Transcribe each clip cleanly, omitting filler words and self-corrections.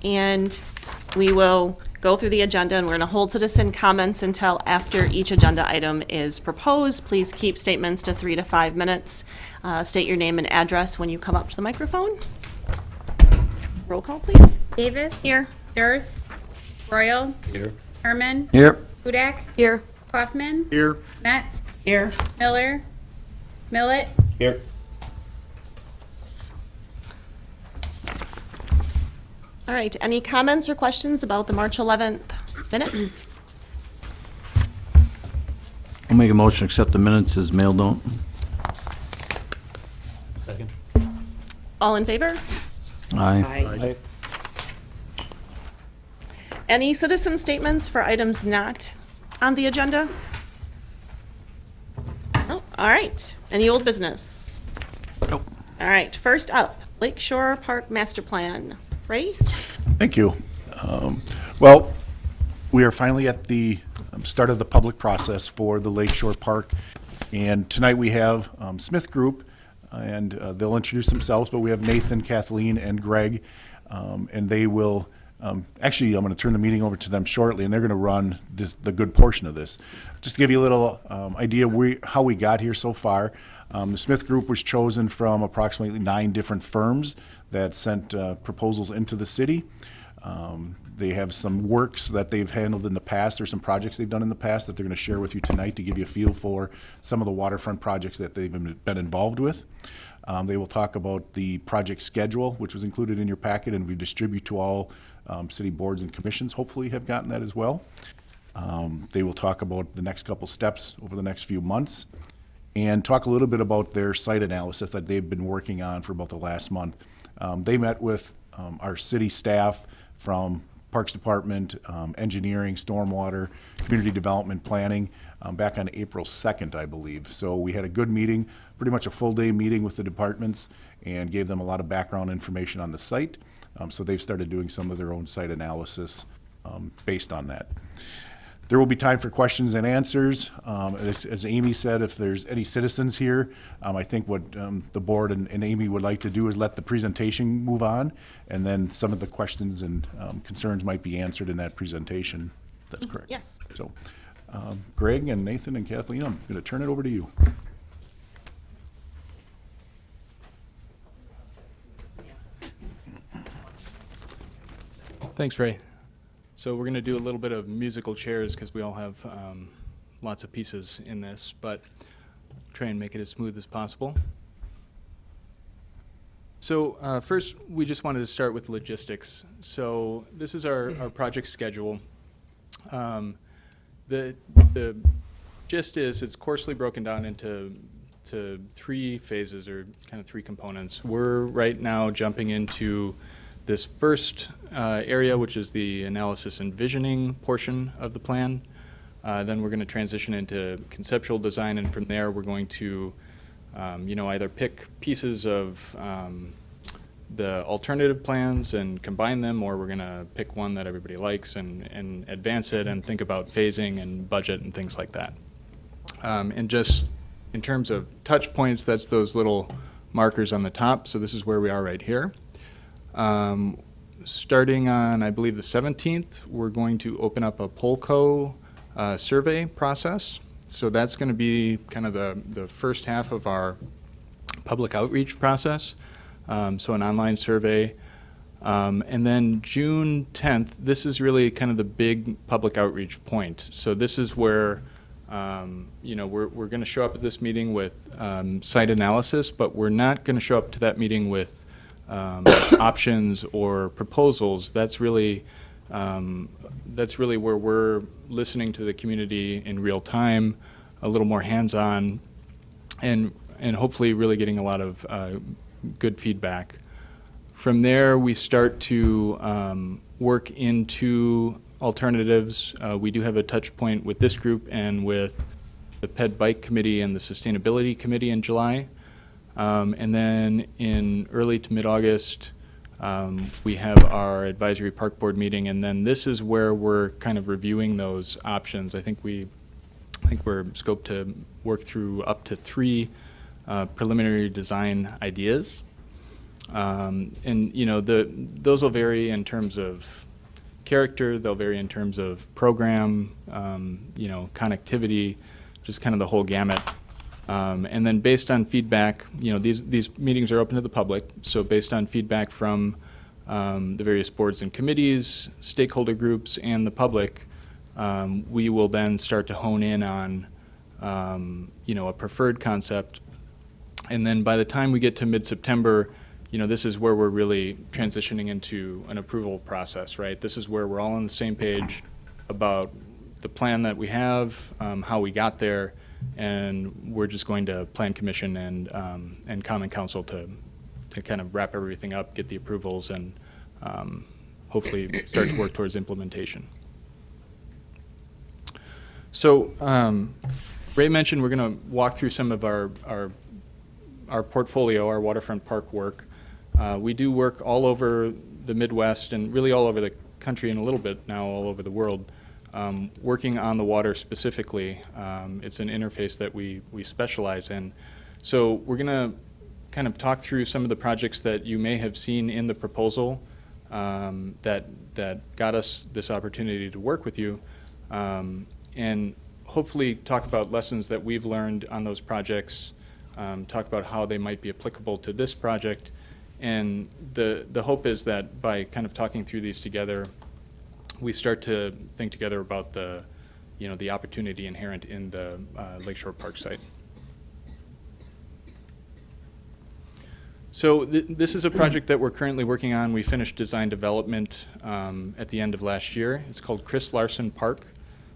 and we will go through the agenda, and we're going to hold citizen comments until after each agenda item is proposed. Please keep statements to 3 to 5 minutes. State your name and address when you come up to the microphone. Roll call, please. Davis. Here. Dirth. Royal. Here. Herman. Here. Hudak. Here. Kaufman. Here. Metz. Here. Miller. Millet. Here. All right, any comments or questions about the March 11th minute? I'll make a motion to accept the minutes as mailed out. Second. All in favor? Aye. Any citizen statements for items not on the agenda? Oh, all right. Any old business? Nope. All right, first up, Lakeshore Park Master Plan. Ray? Thank you. Well, we are finally at the start of the public process for the Lakeshore Park. And tonight we have Smith Group, and they'll introduce themselves, but we have Nathan, Kathleen, and Greg. And they will, actually, I'm going to turn the meeting over to them shortly, and they're going to run the good portion of this. Just to give you a little idea how we got here so far, the Smith Group was chosen from approximately 9 different firms that sent proposals into the city. They have some works that they've handled in the past, or some projects they've done in the past that they're going to share with you tonight to give you a feel for some of the waterfront projects that they've been involved with. They will talk about the project schedule, which was included in your packet, and we distribute to all city boards and commissions. Hopefully you have gotten that as well. They will talk about the next couple steps over the next few months, and talk a little bit about their site analysis that they've been working on for about the last month. They met with our city staff from Parks Department, Engineering, Stormwater, Community Development Planning back on April 2nd, I believe. So we had a good meeting, pretty much a full day meeting with the departments, and gave them a lot of background information on the site. So they've started doing some of their own site analysis based on that. There will be time for questions and answers. As Amy said, if there's any citizens here, I think what the board and Amy would like to do is let the presentation move on, and then some of the questions and concerns might be answered in that presentation. That's correct. Yes. So, Greg and Nathan and Kathleen, I'm going to turn it over to you. Thanks, Ray. So we're going to do a little bit of musical chairs because we all have lots of pieces in this, but try and make it as smooth as possible. So first, we just wanted to start with logistics. So this is our project schedule. The gist is it's coarsely broken down into 3 phases, or kind of 3 components. We're right now jumping into this first area, which is the analysis and visioning portion of the plan. Then we're going to transition into conceptual design, and from there we're going to either pick pieces of the alternative plans and combine them, or we're going to pick one that everybody likes and advance it and think about phasing and budget and things like that. And just in terms of touch points, that's those little markers on the top. So this is where we are right here. Starting on, I believe, the 17th, we're going to open up a Polco survey process. So that's going to be kind of the first half of our public outreach process. So an online survey. And then June 10th, this is really kind of the big public outreach point. So this is where we're going to show up at this meeting with site analysis, but we're not going to show up to that meeting with options or proposals. That's really where we're listening to the community in real time, a little more hands-on, and hopefully really getting a lot of good feedback. From there, we start to work into alternatives. We do have a touch point with this group and with the Ped Bike Committee and the Sustainability Committee in July. And then in early to mid-August, we have our advisory park board meeting, and then this is where we're kind of reviewing those options. I think we're scoped to work through up to 3 preliminary design ideas. And, you know, those will vary in terms of character, they'll vary in terms of program, you know, connectivity, just kind of the whole gamut. And then based on feedback, you know, these meetings are open to the public, so based on feedback from the various boards and committees, stakeholder groups, and the public, we will then start to hone in on, you know, a preferred concept. And then by the time we get to mid-September, you know, this is where we're really transitioning into an approval process, right? This is where we're all on the same page about the plan that we have, how we got there, and we're just going to Plan Commission and Common Council to kind of wrap everything up, get the approvals, and hopefully start to work towards implementation. So Ray mentioned we're going to walk through some of our portfolio, our waterfront park work. We do work all over the Midwest and really all over the country and a little bit now all over the world, working on the water specifically. It's an interface that we specialize in. So we're going to kind of talk through some of the projects that you may have seen in the proposal that got us this opportunity to work with you, and hopefully talk about lessons that we've learned on those projects, talk about how they might be applicable to this project. And the hope is that by kind of talking through these together, we start to think together about the, you know, the opportunity inherent in the Lakeshore Park site. So this is a project that we're currently working on. We finished design development at the end of last year. It's called Chris Larsen Park.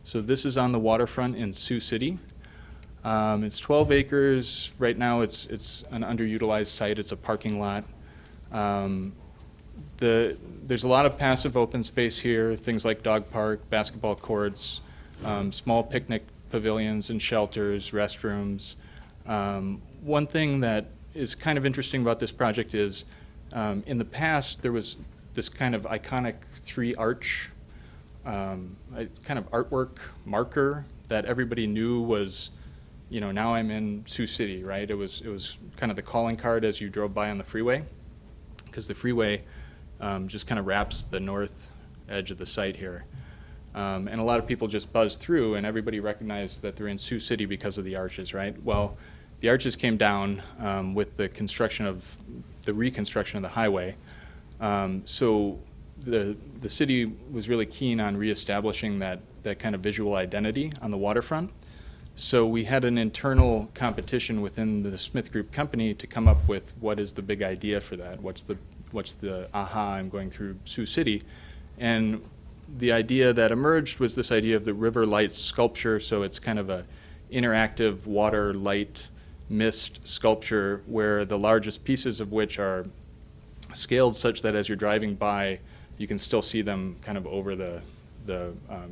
So this is on the waterfront in Sioux City. It's 12 acres. Right now it's an underutilized site. It's a parking lot. There's a lot of passive open space here, things like dog park, basketball courts, small picnic pavilions and shelters, restrooms. One thing that is kind of interesting about this project is in the past there was this kind of iconic three-arch kind of artwork marker that everybody knew was, you know, now I'm in Sioux City, right? It was kind of the calling card as you drove by on the freeway, because the freeway just kind of wraps the north edge of the site here. And a lot of people just buzz through and everybody recognized that they're in Sioux City because of the arches, right? Well, the arches came down with the reconstruction of the highway. So the city was really keen on reestablishing that kind of visual identity on the waterfront. So we had an internal competition within the Smith Group company to come up with what is the big idea for that. What's the aha, I'm going through Sioux City. And the idea that emerged was this idea of the river light sculpture. So it's kind of a interactive water light mist sculpture where the largest pieces of which are scaled such that as you're driving by, you can still see them kind of over the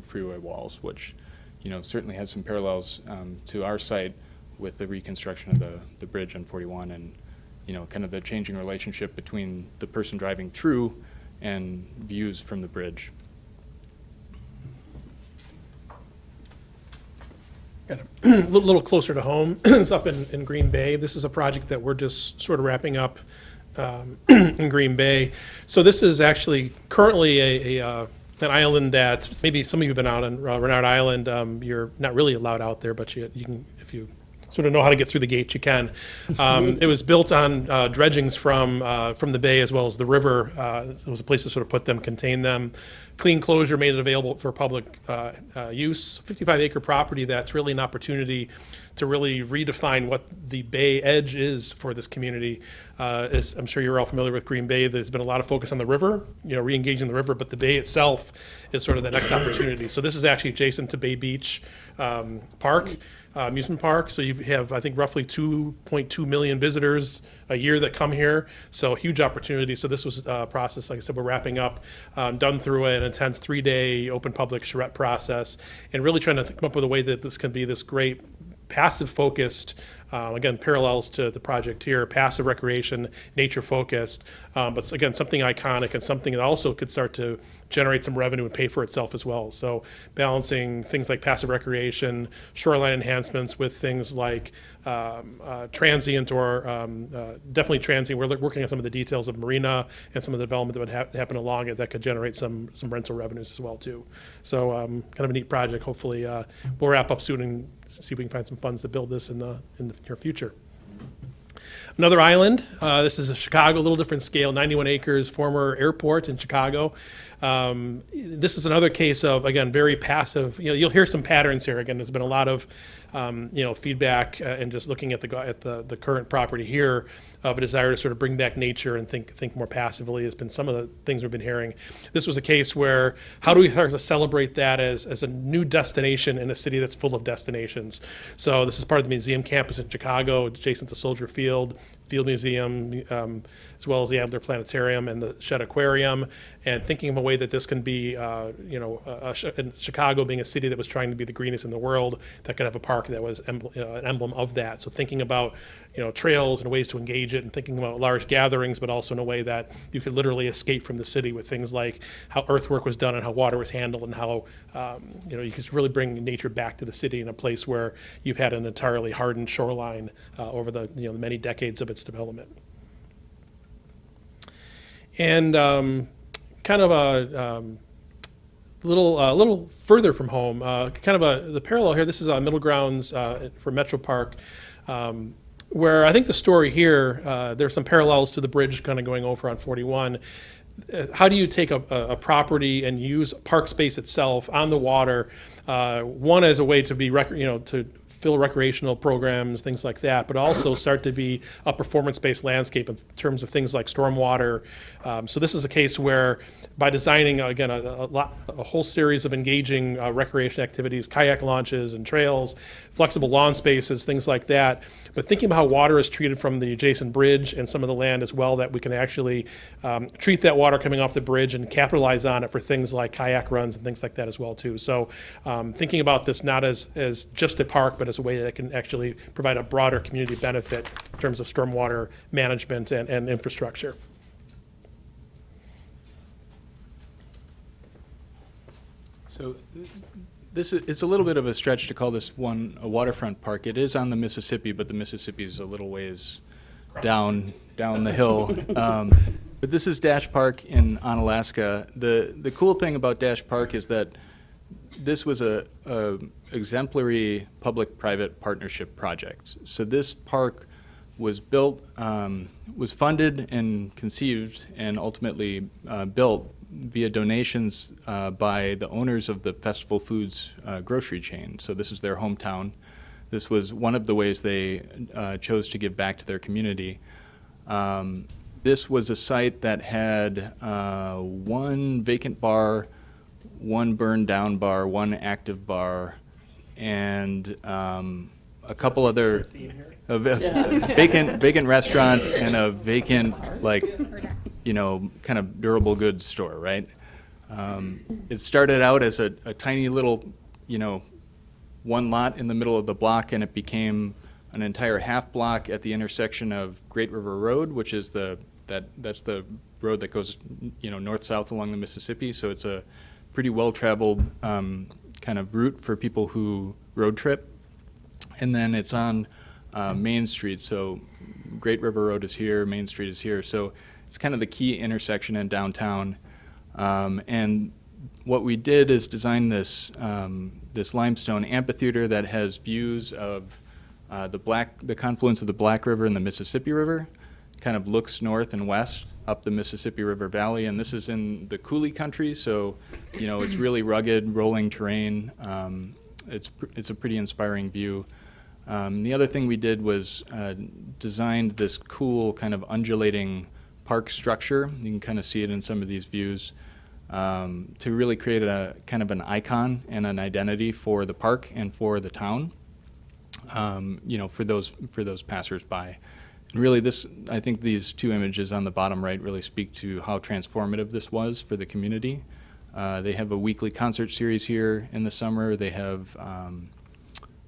freeway walls, which, you know, certainly has some parallels to our site with the reconstruction of the bridge on 41 and, you know, kind of the changing relationship between the person driving through and views from the bridge. Got a little closer to home. It's up in Green Bay. This is a project that we're just sort of wrapping up in Green Bay. So this is actually currently an island that maybe some of you have been out on Renard Island. You're not really allowed out there, but you can, if you sort of know how to get through the gate, you can. It was built on dredgings from the bay as well as the river. It was a place to sort of put them, contain them. Clean closure made it available for public use. 55-acre property that's really an opportunity to really redefine what the bay edge is for this community. As I'm sure you're all familiar with Green Bay, there's been a lot of focus on the river, you know, re-engaging the river, but the bay itself is sort of the next opportunity. So this is actually adjacent to Bay Beach Park, amusement park. So you have, I think, roughly 2.2 million visitors a year that come here. So huge opportunity. So this was a process, like I said, we're wrapping up, done through an intense 3-day open public charrette process, and really trying to come up with a way that this can be this great passive-focused, again, parallels to the project here, passive recreation, nature-focused, but again, something iconic and something that also could start to generate some revenue and pay for itself as well. So balancing things like passive recreation, shoreline enhancements with things like transient or definitely transient. We're working on some of the details of marina and some of the development that would happen along it that could generate some rental revenues as well too. So kind of a neat project. Hopefully we'll wrap up soon and see if we can find some funds to build this in the near future. Another island, this is Chicago, a little different scale, 91 acres, former airport in Chicago. This is another case of, again, very passive. You'll hear some patterns here. Again, there's been a lot of feedback and just looking at the current property here of a desire to sort of bring back nature and think more passively has been some of the things we've been hearing. This was a case where how do we start to celebrate that as a new destination in a city that's full of destinations? So this is part of the museum campus in Chicago, adjacent to Soldier Field Museum, as well as the Adler Planetarium and the Shed Aquarium, and thinking of a way that this can be, in Chicago being a city that was trying to be the greenest in the world, that could have a park that was an emblem of that. So thinking about, trails and ways to engage it, and thinking about large gatherings, but also in a way that you could literally escape from the city with things like how earthwork was done and how water was handled and how, you could really bring nature back to the city in a place where you've had an entirely hardened shoreline over the many decades of its development. And kind of a little further from home, the parallel here. This is Middle Grounds for MetroPark, where I think the story here, there's some parallels to the bridge kind of going over on 41. How do you take a property and use park space itself on the water, one as a way to be to fill recreational programs, things like that, but also start to be a performance-based landscape in terms of things like stormwater. So this is a case where by designing, again, a whole series of engaging recreation activities, kayak launches and trails, flexible lawn spaces, things like that, but thinking about how water is treated from the adjacent bridge and some of the land as well, that we can actually treat that water coming off the bridge and capitalize on it for things like kayak runs and things like that as well too. So thinking about this not as just a park, but as a way that can actually provide a broader community benefit in terms of stormwater management and infrastructure. So it's a little bit of a stretch to call this one a waterfront park. It is on the Mississippi, but the Mississippi is a little ways down the hill. But this is Dash Park in Onalaska. The cool thing about Dash Park is that this was a exemplary public-private partnership project. So this park was built, was funded and conceived and ultimately built via donations by the owners of the Festival Foods grocery chain. So this is their hometown. This was one of the ways they chose to give back to their community. This was a site that had one vacant bar, one burned down bar, one active bar, and a couple other vacant restaurant and a vacant kind of durable goods store, right? It started out as a tiny little, one lot in the middle of the block, and it became an entire half block at the intersection of Great River Road, which is that's the road that goes, north-south along the Mississippi. So it's a pretty well-traveled kind of route for people who road trip. And then it's on Main Street. So Great River Road is here, Main Street is here. So it's kind of the key intersection in downtown. And what we did is design this limestone amphitheater that has views of the confluence of the Black River and the Mississippi River. Kind of looks north and west up the Mississippi River Valley, and this is in the coulee country, so it's really rugged, rolling terrain. It's a pretty inspiring view. The other thing we did was designed this cool kind of undulating park structure. You can kind of see it in some of these views to really create a kind of an icon and an identity for the park and for the town. For those passersby. And really, I think these two images on the bottom right really speak to how transformative this was for the community. They have a weekly concert series here in the summer. They have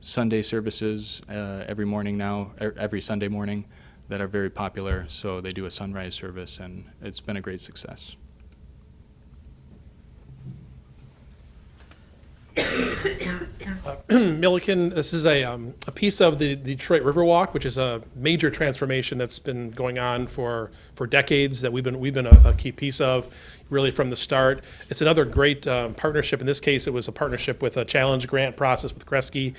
Sunday services every morning now, every Sunday morning, that are very popular. So they do a sunrise service, and it's been a great success. Milliken, this is a piece of the Detroit Riverwalk, which is a major transformation that's been going on for decades, that we've been a key piece of, really from the start. It's another great partnership. In this case, it was a partnership with a challenge grant process with Kresge.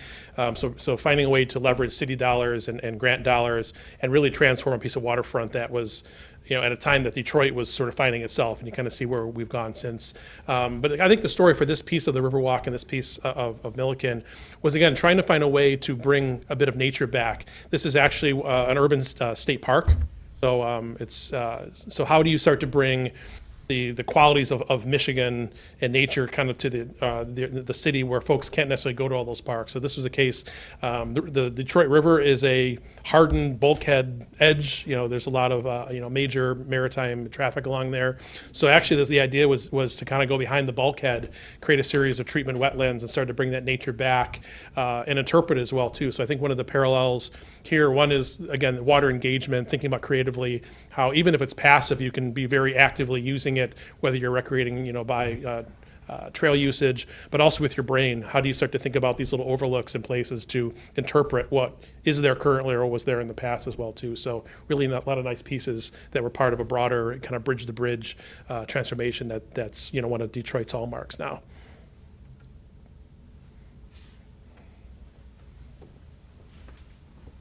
So finding a way to leverage city dollars and grant dollars and really transform a piece of waterfront that was, at a time that Detroit was sort of finding itself, and you kind of see where we've gone since. But I think the story for this piece of the Riverwalk and this piece of Milliken was, again, trying to find a way to bring a bit of nature back. This is actually an urban state park. So so how do you start to bring the qualities of Michigan and nature kind of to the city where folks can't necessarily go to all those parks? So this was a case. The Detroit River is a hardened bulkhead edge. There's a lot of major maritime traffic along there. So actually, the idea was to kind of go behind the bulkhead, create a series of treatment wetlands, and start to bring that nature back and interpret it as well too. So I think one of the parallels here, one is, again, water engagement, thinking about creatively how even if it's passive, you can be very actively using it, whether you're recreating, by trail usage, but also with your brain. How do you start to think about these little overlooks and places to interpret what is there currently or was there in the past as well too? So really a lot of nice pieces that were part of a broader kind of bridge-to-bridge transformation that's one of Detroit's hallmarks now.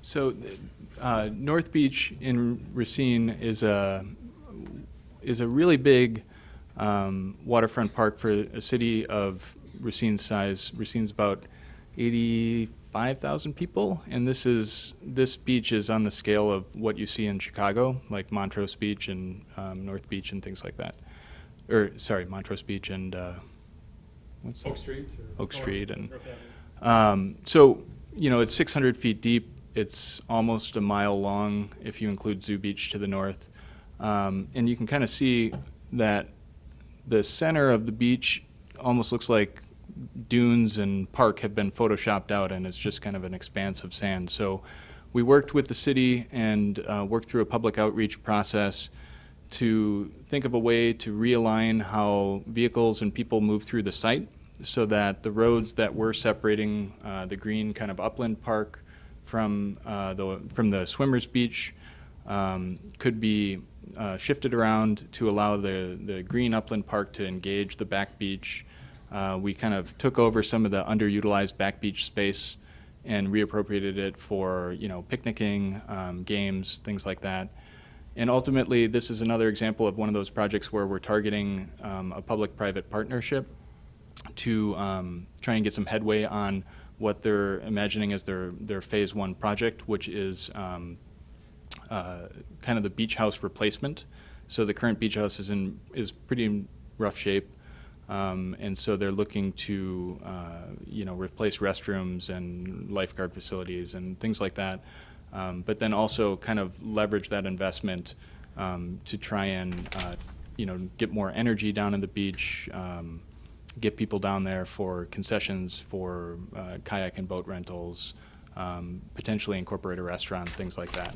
So North Beach in Racine is a really big waterfront park for a city of Racine's size. Racine's about 85,000 people, and this beach is on the scale of what you see in Chicago, like Montrose Beach and North Beach and things like that. Montrose Beach and what's Oak Street? Oak Street. And so, it's 600 feet deep. It's almost a mile long if you include Zoo Beach to the north. And you can kind of see that the center of the beach almost looks like dunes and park have been photoshopped out, and it's just kind of an expanse of sand. So we worked with the city and worked through a public outreach process to think of a way to realign how vehicles and people move through the site so that the roads that were separating the green kind of upland park from the Swimmers Beach could be shifted around to allow the green upland park to engage the back beach. We kind of took over some of the underutilized back beach space and reappropriated it for picnicking, games, things like that. And ultimately, this is another example of one of those projects where we're targeting a public-private partnership to try and get some headway on what they're imagining as their phase one project, which is kind of the beach house replacement. So the current beach house is pretty in rough shape, and so they're looking to replace restrooms and lifeguard facilities and things like that, but then also kind of leverage that investment to try and get more energy down in the beach. Get people down there for concessions, for kayak and boat rentals, potentially incorporate a restaurant, things like that.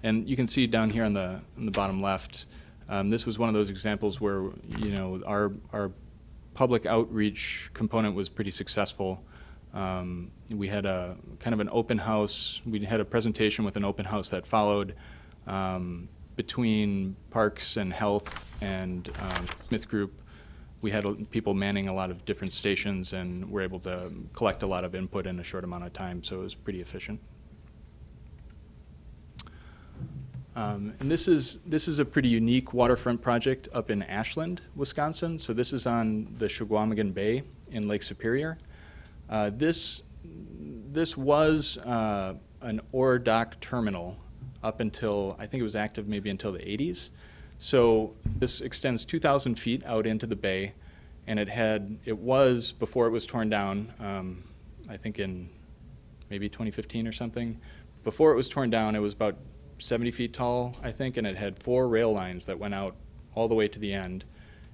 And you can see down here on the bottom left, this was one of those examples where our public outreach component was pretty successful. We had a kind of an open house. We had a presentation with an open house that followed between Parks and Health and Smith Group. We had people manning a lot of different stations and were able to collect a lot of input in a short amount of time, so it was pretty efficient. And this is a pretty unique waterfront project up in Ashland, Wisconsin. So this is on the Chequamegon Bay in Lake Superior. This was an OREDOCK terminal up until, I think it was active maybe until the 80s. So this extends 2,000 feet out into the bay, and it was, before it was torn down, I think in maybe 2015 or something, before it was torn down, it was about 70 feet tall, I think, and it had 4 rail lines that went out all the way to the end,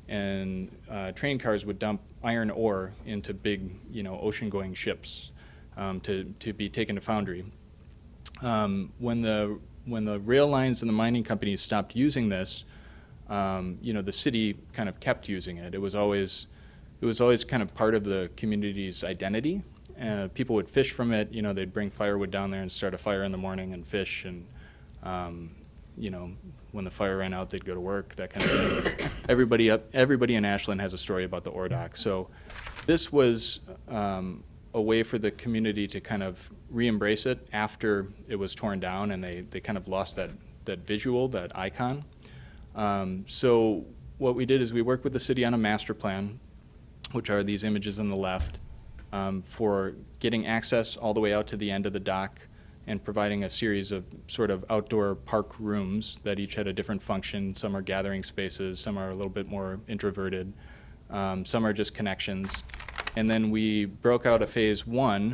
and train cars would dump iron ore into big, ocean-going ships. to be taken to foundry. When the rail lines and the mining companies stopped using this, the city kind of kept using it. It was always kind of part of the community's identity. People would fish from it. They'd bring firewood down there and start a fire in the morning and fish. And when the fire ran out, they'd go to work. That kind of thing. Everybody in Ashland has a story about the OREDOCK. So this was a way for the community to kind of re-embrace it after it was torn down, and they kind of lost that visual, that icon. So what we did is we worked with the city on a master plan, which are these images on the left, for getting access all the way out to the end of the dock and providing a series of sort of outdoor park rooms that each had a different function. Some are gathering spaces, some are a little bit more introverted, some are just connections. And then we broke out a phase 1,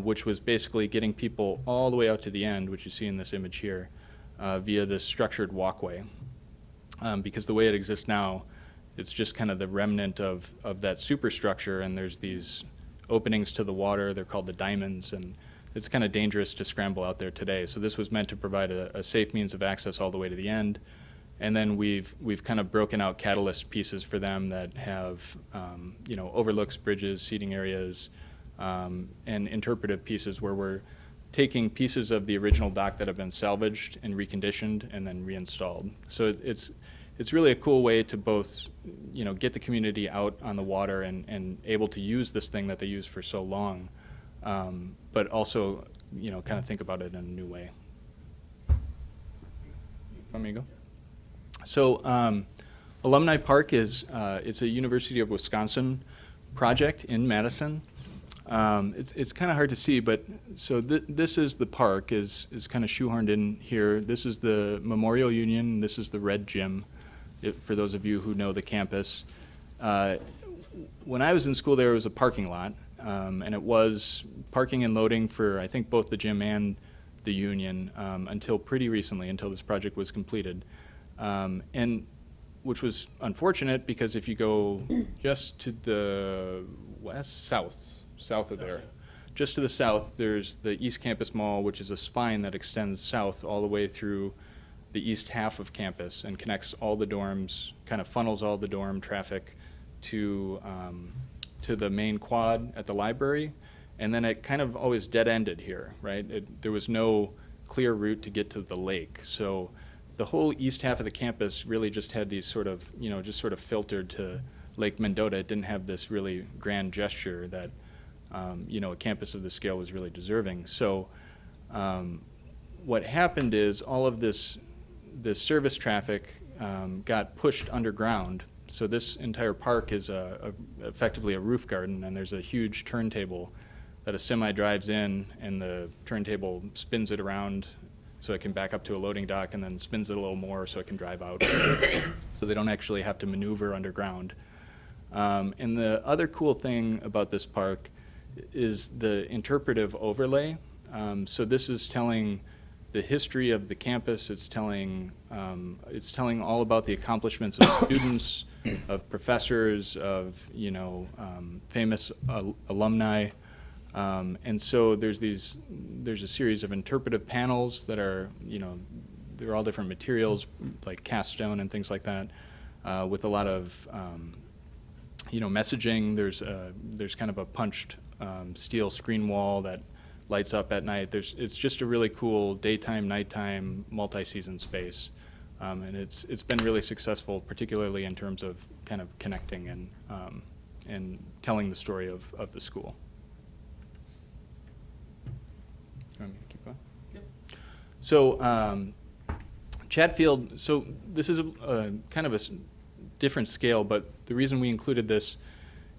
which was basically getting people all the way out to the end, which you see in this image here, via this structured walkway. Because the way it exists now, it's just kind of the remnant of that superstructure, and there's these openings to the water. They're called the diamonds, and it's kind of dangerous to scramble out there today. So this was meant to provide a safe means of access all the way to the end. And then we've kind of broken out catalyst pieces for them that have overlooks, bridges, seating areas, and interpretive pieces where we're taking pieces of the original dock that have been salvaged and reconditioned and then reinstalled. So it's really a cool way to both get the community out on the water and able to use this thing that they used for so long, but also kind of think about it in a new way. Want me to go? So Alumni Park is it's a University of Wisconsin project in Madison. It's kind of hard to see, but so this is the park is kind of shoehorned in here. This is the Memorial Union. This is the Red Gym, for those of you who know the campus. When I was in school, there was a parking lot, and it was parking and loading for, I think, both the gym and the Union until pretty recently, until this project was completed. And which was unfortunate, because if you go just to the south of there, just to the south, there's the East Campus Mall, which is a spine that extends south all the way through the east half of campus and connects all the dorms, kind of funnels all the dorm traffic to the main quad at the library. And then it kind of always dead-ended here, right? There was no clear route to get to the lake. So the whole east half of the campus really just had these sort of, just sort of filtered to Lake Mendota. It didn't have this really grand gesture that, a campus of this scale was really deserving. So what happened is all of this service traffic got pushed underground. So this entire park is effectively a roof garden, and there's a huge turntable that a semi drives in, and the turntable spins it around so it can back up to a loading dock, and then spins it a little more so it can drive out. So they don't actually have to maneuver underground. And the other cool thing about this park is the interpretive overlay. So this is telling the history of the campus. It's telling all about the accomplishments of students, of professors, of famous alumni. And so there's a series of interpretive panels that are, they're all different materials, like cast stone and things like that, with a lot of, messaging. There's kind of a punched steel screen wall that lights up at night. It's just a really cool daytime, nighttime, multi-season space. And it's been really successful, particularly in terms of kind of connecting and telling the story of the school. You want me to keep going? Yep. So CHATFIELD, so this is a kind of a different scale, but the reason we included this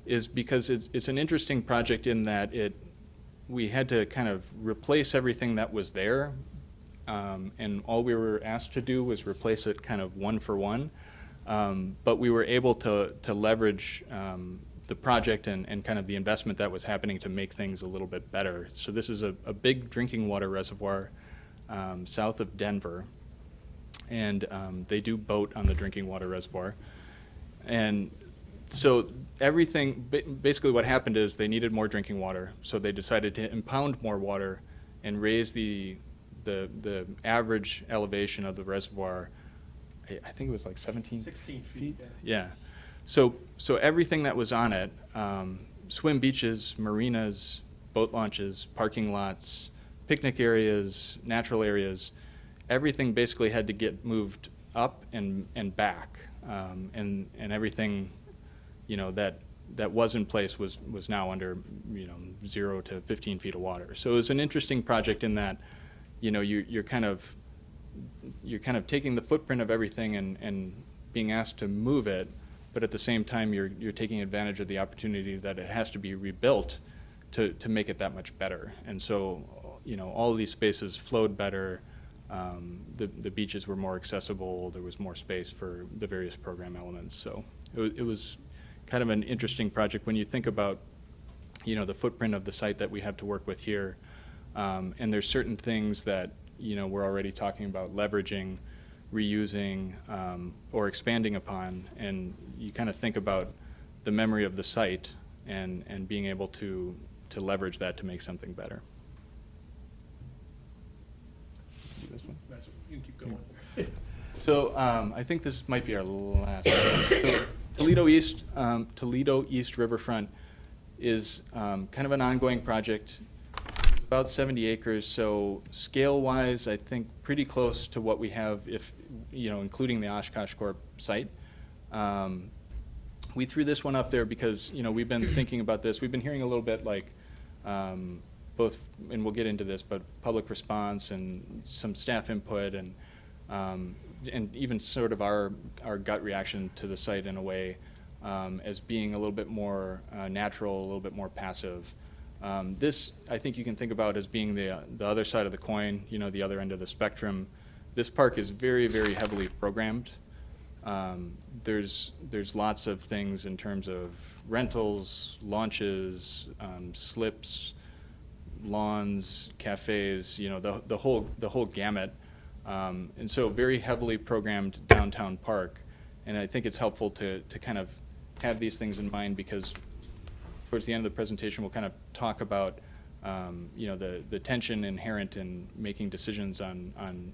is because it's an interesting project in that we had to kind of replace everything that was there, and all we were asked to do was replace it kind of one for one, but we were able to leverage the project and kind of the investment that was happening to make things a little bit better. So this is a big drinking water reservoir south of Denver, and they do boat on the drinking water reservoir. And So everything, basically what happened is they needed more drinking water, so they decided to impound more water and raise the average elevation of the reservoir. I think it was like 17 16 feet. Yeah. So everything that was on it, swim beaches, marinas, boat launches, parking lots, picnic areas, natural areas, everything basically had to get moved up and back. And everything, you know, that was in place was now under, you know, 0 to 15 feet of water. So it was an interesting project in that, you know, you're kind of taking the footprint of everything and being asked to move it, but at the same time you're taking advantage of the opportunity that it has to be rebuilt to make it that much better. And so, you know, all of these spaces flowed better. The beaches were more accessible. There was more space for the various program elements. So it was kind of an interesting project when you think about, you know, the footprint of the site that we have to work with here. And there's certain things that, you know, we're already talking about leveraging, reusing, or expanding upon. And you kind of think about the memory of the site and being able to leverage that to make something better. This one? You can keep going. So I think this might be our last one. So Toledo East Riverfront is kind of an ongoing project, about 70 acres. So scale-wise, I think pretty close to what we have, if you know, including the Oshkosh Corp site. We threw this one up there because, you know, we've been thinking about this. We've been hearing a little bit like both, and we'll get into this, but public response and some staff input and even sort of our gut reaction to the site in a way as being a little bit more natural, a little bit more passive. This, I think you can think about as being the other side of the coin, you know, the other end of the spectrum. This park is very, very heavily programmed. There's lots of things in terms of rentals, launches, slips, lawns, cafes, you know, the whole gamut. And so very heavily programmed downtown park. And I think it's helpful to kind of have these things in mind because towards the end of the presentation, we'll kind of talk about, you know, the tension inherent in making decisions on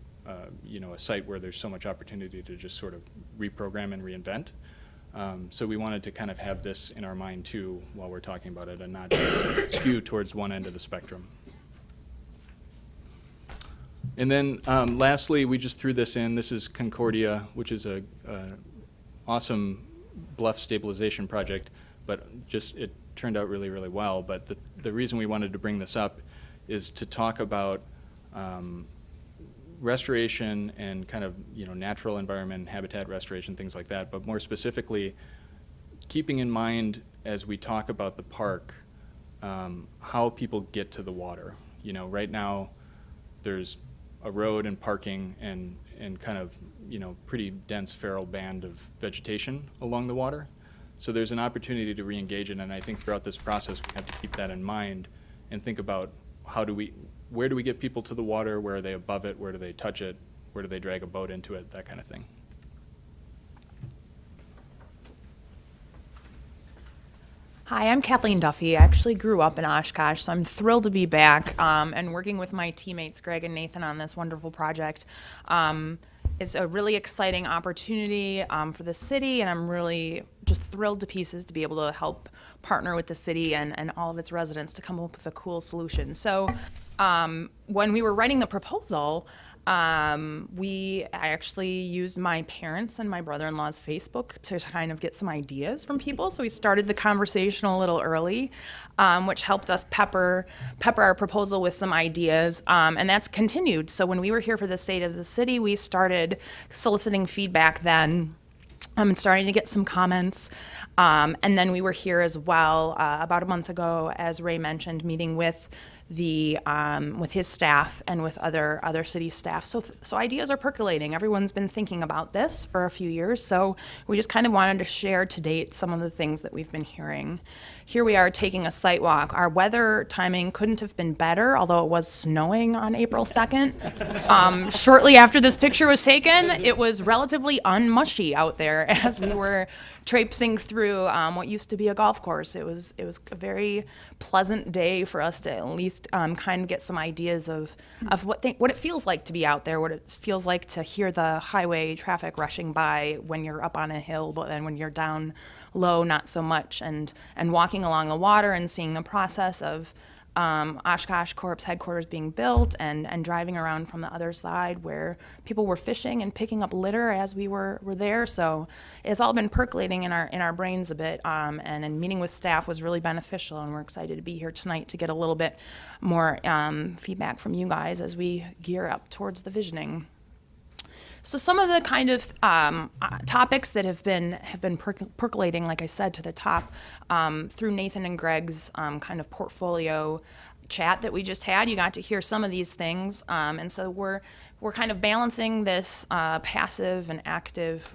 you know, a site where there's so much opportunity to just sort of reprogram and reinvent. So we wanted to kind of have this in our mind too while we're talking about it and not just skew towards one end of the spectrum. And then lastly, we just threw this in. This is Concordia, which is a awesome bluff stabilization project, but just it turned out really, really well. But the reason we wanted to bring this up is to talk about restoration and kind of, you know, natural environment, habitat restoration, things like that, but more specifically, keeping in mind as we talk about the park, how people get to the water. You know, right now, there's a road and parking and kind of, you know, pretty dense feral band of vegetation along the water. So there's an opportunity to re-engage it, and I think throughout this process, we have to keep that in mind and think about where do we get people to the water? Where are they above it? Where do they touch it? Where do they drag a boat into it? That kind of thing. Hi, I'm Kathleen Duffy. I actually grew up in Oshkosh, so I'm thrilled to be back and working with my teammates, Greg and Nathan, on this wonderful project. It's a really exciting opportunity for the city, and I'm really just thrilled to pieces to be able to help partner with the city and all of its residents to come up with a cool solution. So when we were writing the proposal, I actually used my parents' and my brother-in-law's Facebook to kind of get some ideas from people. So we started the conversation a little early, which helped us pepper our proposal with some ideas, and that's continued. So when we were here for the State of the City, we started soliciting feedback then. And starting to get some comments. And then we were here as well about a month ago, as Ray mentioned, meeting with with his staff and with other city staff. So ideas are percolating. Everyone's been thinking about this for a few years. So we just kind of wanted to share to date some of the things that we've been hearing. Here we are taking a site walk. Our weather timing couldn't have been better, although it was snowing on April 2nd. Shortly after this picture was taken, it was relatively unmushy out there as we were traipsing through what used to be a golf course. It was a very pleasant day for us to at least kind of get some ideas of what it feels like to be out there, what it feels like to hear the highway traffic rushing by when you're up on a hill, but then when you're down low, not so much, and walking along the water and seeing the process of Oshkosh Corp's headquarters being built, and driving around from the other side where people were fishing and picking up litter as we were there. So it's all been percolating in our brains a bit, and meeting with staff was really beneficial, and we're excited to be here tonight to get a little bit more feedback from you guys as we gear up towards the visioning. So some of the kind of topics that have been percolating, like I said, to the top through Nathan and Greg's kind of portfolio chat that we just had. You got to hear some of these things, and so we're kind of balancing this passive and active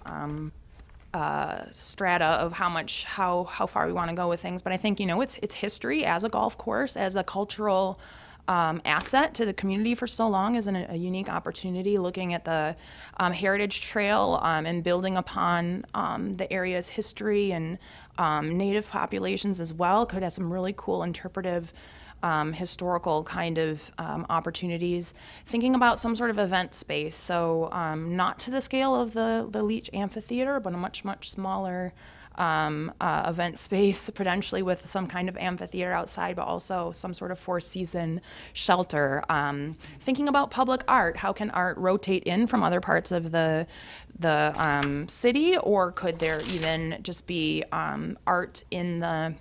strata of how far we want to go with things. But I think it's history as a golf course, as a cultural asset to the community for so long, is a unique opportunity, looking at the Heritage Trail and building upon the area's history and native populations as well. Could have some really cool interpretive historical kind of opportunities. Thinking about some sort of event space, so not to the scale of the Leach Amphitheater, but a much, much smaller event space, potentially with some kind of amphitheater outside, but also some sort of four-season shelter. Thinking about public art, how can art rotate in from other parts of the city, or could there even just be art in the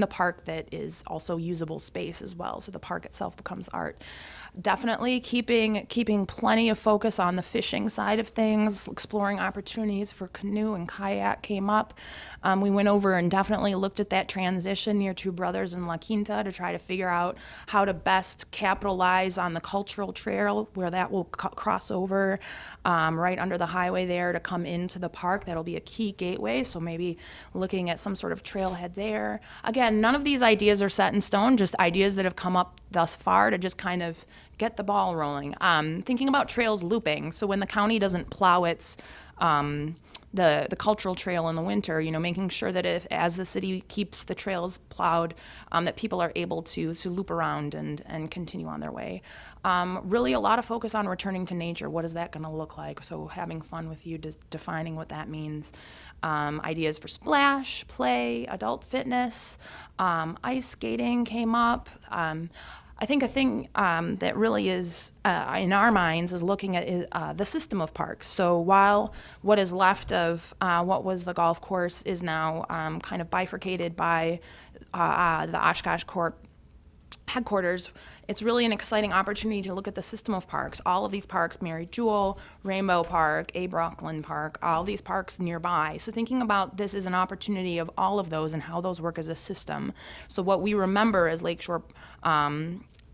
park that is also usable space as well, so the park itself becomes art. Definitely keeping plenty of focus on the fishing side of things. Exploring opportunities for canoe and kayak came up. We went over and definitely looked at that transition near Two Brothers and La Quinta to try to figure out how to best capitalize on the cultural trail where that will cross over right under the highway there to come into the park. That'll be a key gateway, so maybe looking at some sort of trailhead there. Again, none of these ideas are set in stone, just ideas that have come up thus far to just kind of get the ball rolling. Thinking about trails looping, so when the county doesn't plow its the cultural trail in the winter, making sure that as the city keeps the trails plowed, that people are able to loop around and continue on their way. Really a lot of focus on returning to nature. What is that going to look like? So having fun with you, defining what that means. Ideas for splash, play, adult fitness, ice skating came up. I think a thing that really is in our minds is looking at the system of parks. So while what is left of what was the golf course is now kind of bifurcated by the Oshkosh Corp headquarters, it's really an exciting opportunity to look at the system of parks. All of these parks, Mary Jewel, Rainbow Park, Abe Rockland Park, all these parks nearby. So thinking about this as an opportunity of all of those and how those work as a system. So what we remember as Lakeshore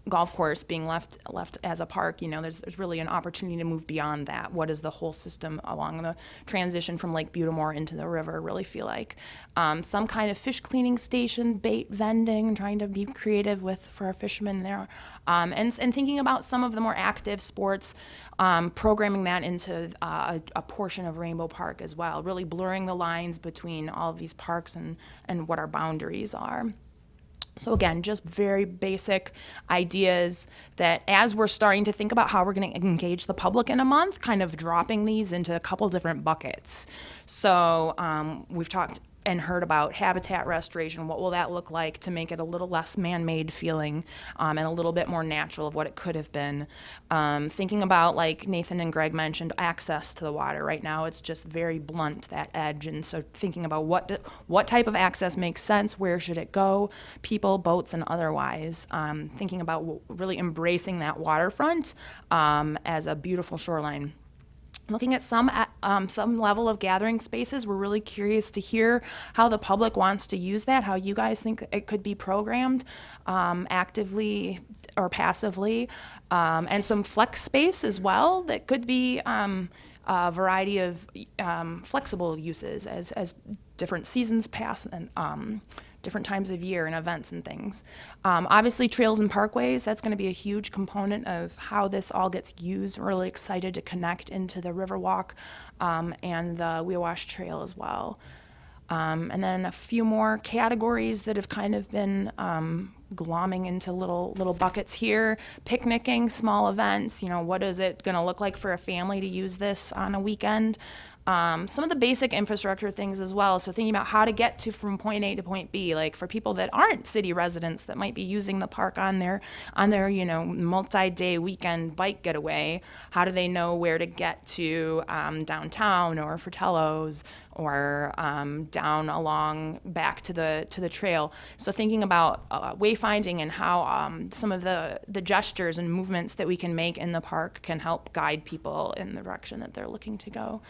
golf course being left as a park, there's really an opportunity to move beyond that. What does the whole system along the transition from Lake Butamore into the river really feel like? Some kind of fish cleaning station, bait vending, trying to be creative for our fishermen there, and thinking about some of the more active sports, programming that into a portion of Rainbow Park as well, really blurring the lines between all of these parks and what our boundaries are. So again, just very basic ideas that as we're starting to think about how we're going to engage the public in a month, kind of dropping these into a couple different buckets. So we've talked and heard about habitat restoration. What will that look like to make it a little less man-made feeling and a little bit more natural of what it could have been? Thinking about, like Nathan and Greg mentioned, access to the water. Right now it's just very blunt, that edge, and so thinking about what type of access makes sense, where should it go, people, boats, and otherwise. Thinking about really embracing that waterfront as a beautiful shoreline. Looking at some level of gathering spaces. We're really curious to hear how the public wants to use that, how you guys think it could be programmed actively or passively, and some flex space as well that could be a variety of flexible uses as different seasons pass and different times of year and events and things. Obviously, trails and parkways, that's going to be a huge component of how this all gets used. We're really excited to connect into the Riverwalk and the Wewash Trail as well. And then a few more categories that have kind of been glomming into little buckets here. Picnicking, small events, what is it going to look like for a family to use this on a weekend? Some of the basic infrastructure things as well. So thinking about how to get from point A to point B, like for people that aren't city residents that might be using the park on their multi-day weekend bike getaway, how do they know where to get to downtown or Fratello's or down along back to the trail? So thinking about wayfinding and how some of the gestures and movements that we can make in the park can help guide people in the direction that they're looking to go.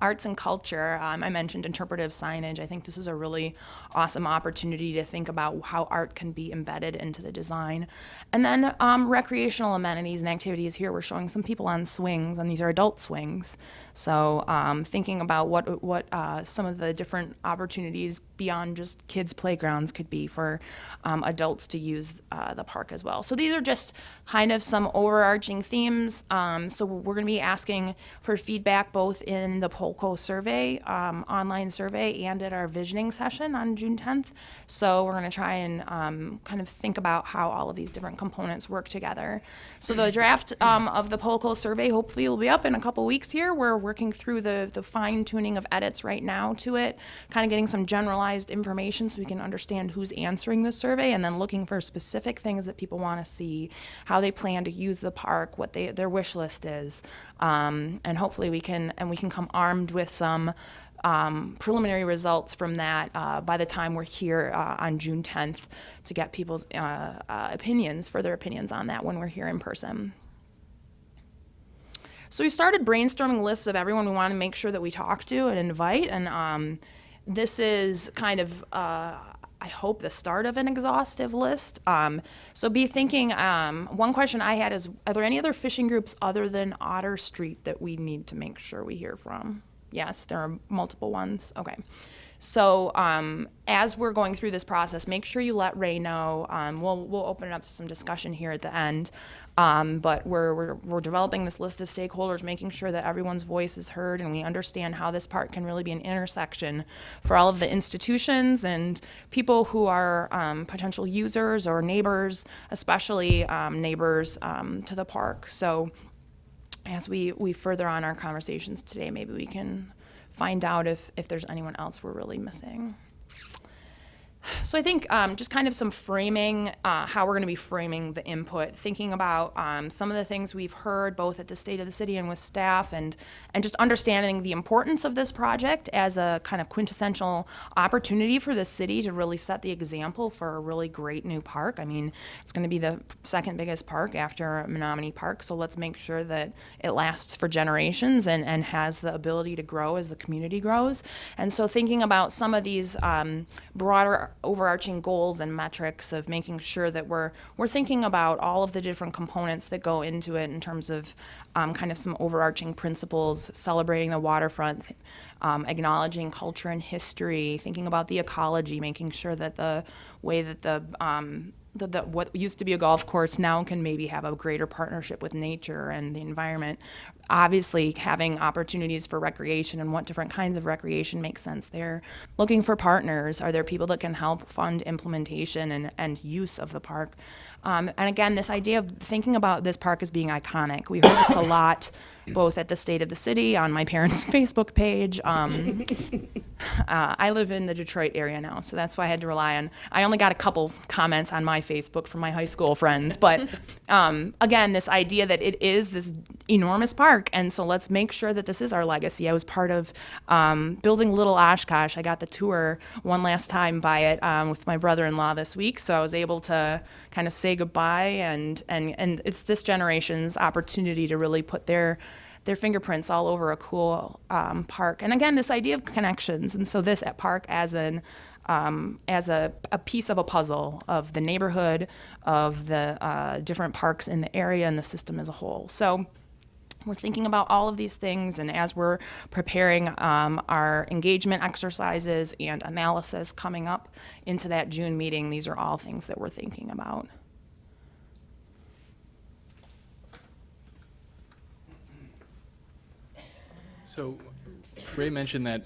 Arts and culture, I mentioned interpretive signage. I think this is a really awesome opportunity to think about how art can be embedded into the design. And then recreational amenities and activities. Here we're showing some people on swings, and these are adult swings. So thinking about what some of the different opportunities beyond just kids' playgrounds could be for adults to use the park as well. So these are just kind of some overarching themes. So we're going to be asking for feedback both in the Polco survey, online survey, and at our visioning session on June 10th. So we're going to try and kind of think about how all of these different components work together. So the draft of the Polco survey hopefully will be up in a couple weeks here. We're working through the fine tuning of edits right now to it, kind of getting some generalized information so we can understand who's answering the survey, and then looking for specific things that people want to see, how they plan to use the park, what their wish list is, and hopefully we can come armed with some preliminary results from that by the time we're here on June 10th to get people's further opinions on that when we're here in person. So we started brainstorming lists of everyone we want to make sure that we talk to and invite, and this is kind of, I hope, the start of an exhaustive list. So be thinking, one question I had is, are there any other fishing groups other than Otter Street that we need to make sure we hear from? Yes, there are multiple ones. Okay. So as we're going through this process, make sure you let Ray know. We'll open it up to some discussion here at the end. But we're developing this list of stakeholders, making sure that everyone's voice is heard and we understand how this park can really be an intersection for all of the institutions and people who are potential users or neighbors, especially neighbors to the park. So as we further on our conversations today, maybe we can find out if there's anyone else we're really missing. So I think just kind of some framing, how we're going to be framing the input, thinking about some of the things we've heard both at the State of the City and with staff, and just understanding the importance of this project as a kind of quintessential opportunity for the city to really set the example for a really great new park. I mean, it's going to be the second biggest park after Menominee Park, so let's make sure that it lasts for generations and has the ability to grow as the community grows. And so thinking about some of these broader overarching goals and metrics of making sure that we're thinking about all of the different components that go into it in terms of kind of some overarching principles, celebrating the waterfront, acknowledging culture and history, thinking about the ecology, making sure that the way that the what used to be a golf course now can maybe have a greater partnership with nature and the environment. Obviously, having opportunities for recreation and what different kinds of recreation makes sense there. Looking for partners. Are there people that can help fund implementation and use of the park? And again, this idea of thinking about this park as being iconic. We heard this a lot, both at the State of the City, on my parents' Facebook page. I live in the Detroit area now, so that's why I had to rely on, I only got a couple comments on my Facebook from my high school friends. But again, this idea that it is this enormous park, and so let's make sure that this is our legacy. I was part of building Little Oshkosh. I got the tour one last time by it with my brother-in-law this week, so I was able to kind of say goodbye, and it's this generation's opportunity to really put their fingerprints all over a cool park. And again, this idea of connections, and so this park as a piece of a puzzle of the neighborhood, of the different parks in the area and the system as a whole. So we're thinking about all of these things, and as we're preparing our engagement exercises and analysis coming up into that June meeting, these are all things that we're thinking about. So Ray mentioned that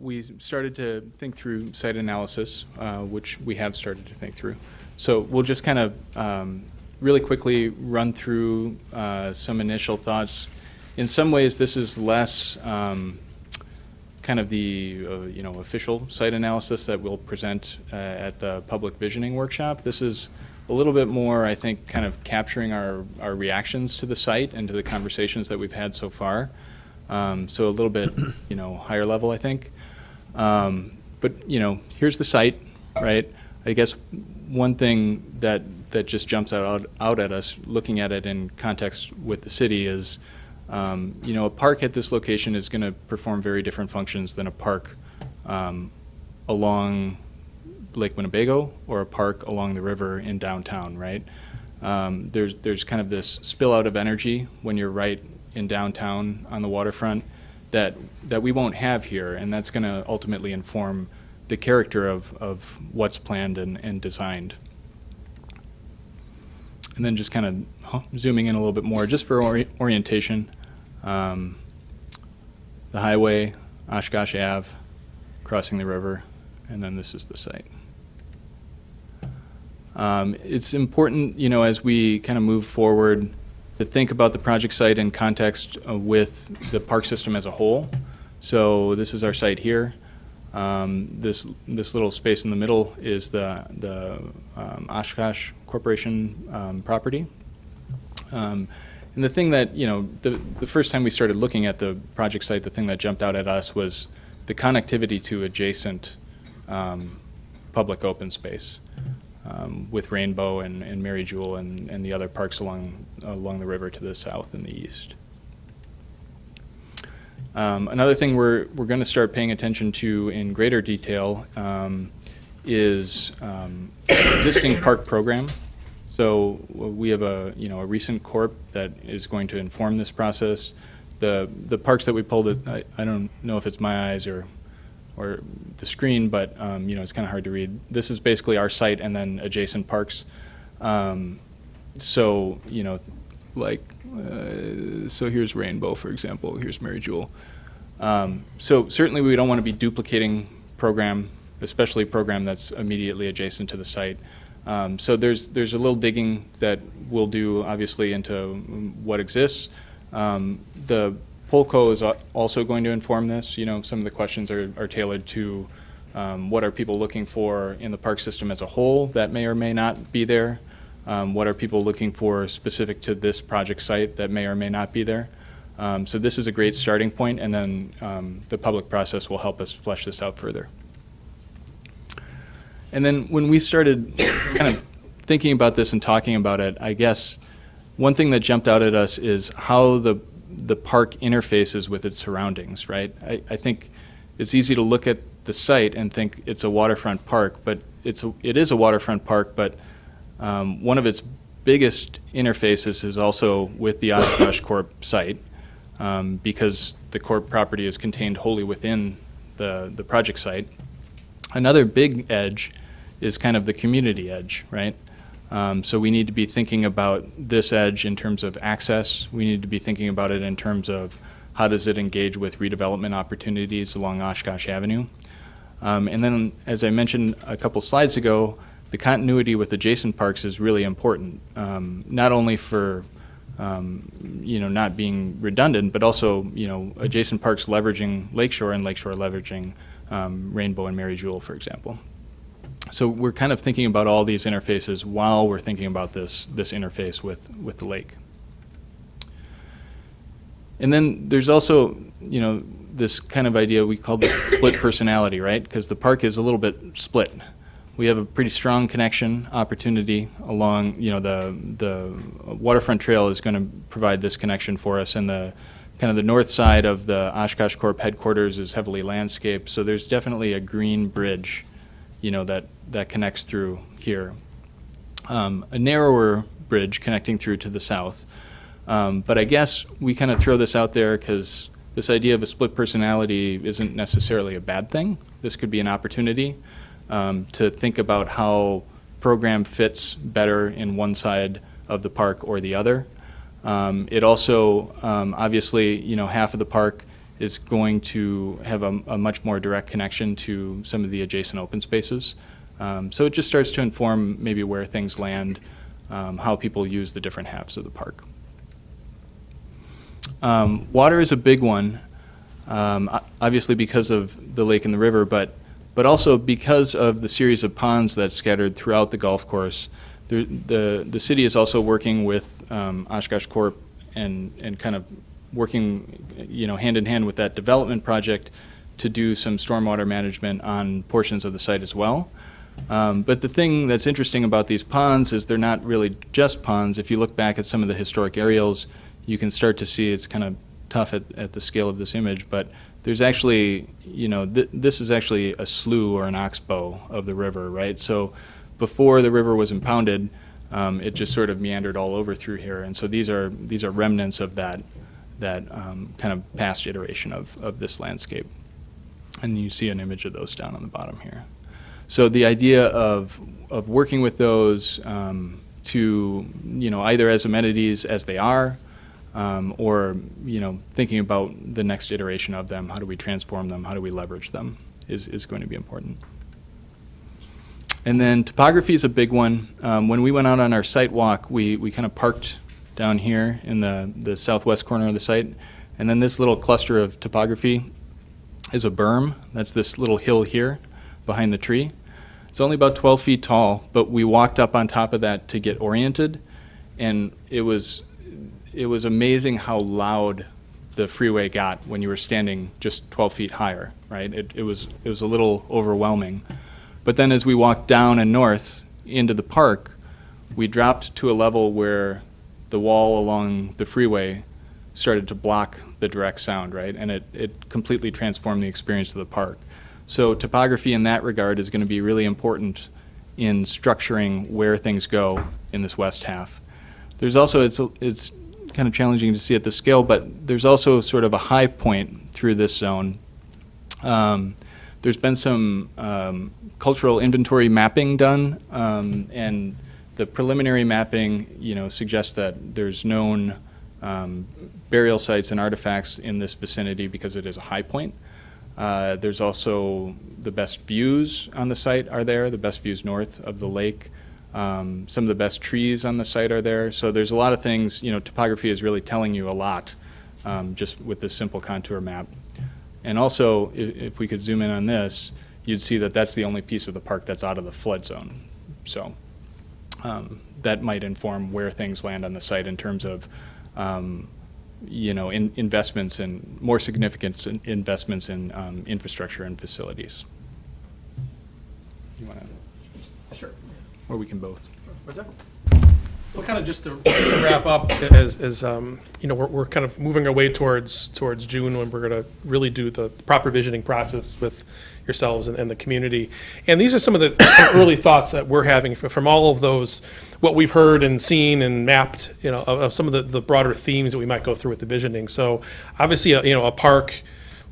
we started to think through site analysis, which we have started to think through. So we'll just kind of really quickly run through some initial thoughts. In some ways, this is less kind of the official site analysis that we'll present at the public visioning workshop. This is a little bit more, I think, kind of capturing our reactions to the site and to the conversations that we've had so far. So a little bit, higher level, I think. But here's the site, right? I guess one thing that just jumps out at us looking at it in context with the city is, a park at this location is going to perform very different functions than a park along Lake Winnebago or a park along the river in downtown, right? There's kind of this spill out of energy when you're right in downtown on the waterfront that we won't have here, and that's going to ultimately inform the character of what's planned and designed. And then just kind of zooming in a little bit more, just for orientation, the highway, Oshkosh Ave, crossing the river, and then this is the site. It's important, as we kind of move forward, to think about the project site in context with the park system as a whole. So this is our site here. This little space in the middle is the Oshkosh Corporation property. And the thing that, the first time we started looking at the project site, the thing that jumped out at us was the connectivity to adjacent public open space. With Rainbow and Mary Jewel and the other parks along the river to the south and the east. Another thing we're going to start paying attention to in greater detail is existing park program. So we have a recent corp that is going to inform this process. The parks that we pulled, I don't know if it's my eyes or the screen, but it's kind of hard to read. This is basically our site and then adjacent parks. So here's Rainbow, for example. Here's Mary Jewel. So certainly we don't want to be duplicating program, especially program that's immediately adjacent to the site. So there's a little digging that we'll do, obviously, into what exists. The Polco is also going to inform this. Some of the questions are tailored to what are people looking for in the park system as a whole that may or may not be there. What are people looking for specific to this project site that may or may not be there. So this is a great starting point, and then the public process will help us flesh this out further. And then when we started kind of thinking about this and talking about it, I guess one thing that jumped out at us is how the park interfaces with its surroundings, right? I think it's easy to look at the site and think it's a waterfront park, but it is a waterfront park, but one of its biggest interfaces is also with the Oshkosh Corp site, because the Corp property is contained wholly within the project site. Another big edge is kind of the community edge, right? So we need to be thinking about this edge in terms of access. We need to be thinking about it in terms of how does it engage with redevelopment opportunities along Oshkosh Avenue. And then, as I mentioned a couple slides ago, the continuity with adjacent parks is really important, not only for not being redundant, but also adjacent parks leveraging Lakeshore and Lakeshore leveraging Rainbow and Mary Jewel, for example. So we're kind of thinking about all these interfaces while we're thinking about this interface with the lake. And then there's also, this kind of idea we call this split personality, right? Because the park is a little bit split. We have a pretty strong connection opportunity along, the waterfront trail is going to provide this connection for us, and the kind of the north side of the Oshkosh Corp headquarters is heavily landscaped, so there's definitely a green bridge, that connects through here. A narrower bridge connecting through to the south, But I guess we kind of throw this out there because this idea of a split personality isn't necessarily a bad thing. This could be an opportunity to think about how program fits better in one side of the park or the other. It also, obviously, you know, half of the park is going to have a much more direct connection to some of the adjacent open spaces. So it just starts to inform maybe where things land, how people use the different halves of the park. Water is a big one, obviously because of the lake and the river, but also because of the series of ponds that's scattered throughout the golf course. The city is also working with Oshkosh Corp and kind of working, you know, hand in hand with that development project to do some stormwater management on portions of the site as well. But the thing that's interesting about these ponds is they're not really just ponds. If you look back at some of the historic aerials, you can start to see it's kind of tough at the scale of this image, but there's actually, you know, this is actually a slough or an oxbow of the river, right? So before the river was impounded, it just sort of meandered all over through here, and so these are remnants of that kind of past iteration of this landscape. And you see an image of those down on the bottom here. So the idea of working with those to, you know, either as amenities as they are, or, you know, thinking about the next iteration of them, how do we transform them, how do we leverage them, is going to be important. And then topography is a big one. When we went out on our site walk, we kind of parked down here in the southwest corner of the site, and then this little cluster of topography is a berm. That's this little hill here behind the tree. It's only about 12 feet tall, but we walked up on top of that to get oriented, and it was amazing how loud the freeway got when you were standing just 12 feet higher, right? It was a little overwhelming. But then as we walked down and north into the park, we dropped to a level where the wall along the freeway started to block the direct sound, right? And it completely transformed the experience of the park. So topography in that regard is going to be really important in structuring where things go in this west half. There's also, it's kind of challenging to see at the scale, but there's also sort of a high point through this zone. There's been some cultural inventory mapping done, and the preliminary mapping, you know, suggests that there's known burial sites and artifacts in this vicinity because it is a high point. There's also the best views on the site are there, the best views north of the lake. Some of the best trees on the site are there. So there's a lot of things, you know, topography is really telling you a lot just with this simple contour map. And also, if we could zoom in on this, you'd see that that's the only piece of the park that's out of the flood zone. So that might inform where things land on the site in terms of, you know, investments and more significant investments in infrastructure and facilities. You want to? Sure. Or we can both. What's that? Well, kind of just to wrap up, as you know, we're kind of moving our way towards June when we're going to really do the proper visioning process with yourselves and the community. And these are some of the early thoughts that we're having from all of those, what we've heard and seen and mapped, you know, of some of the broader themes that we might go through with the visioning. So obviously, you know, a park,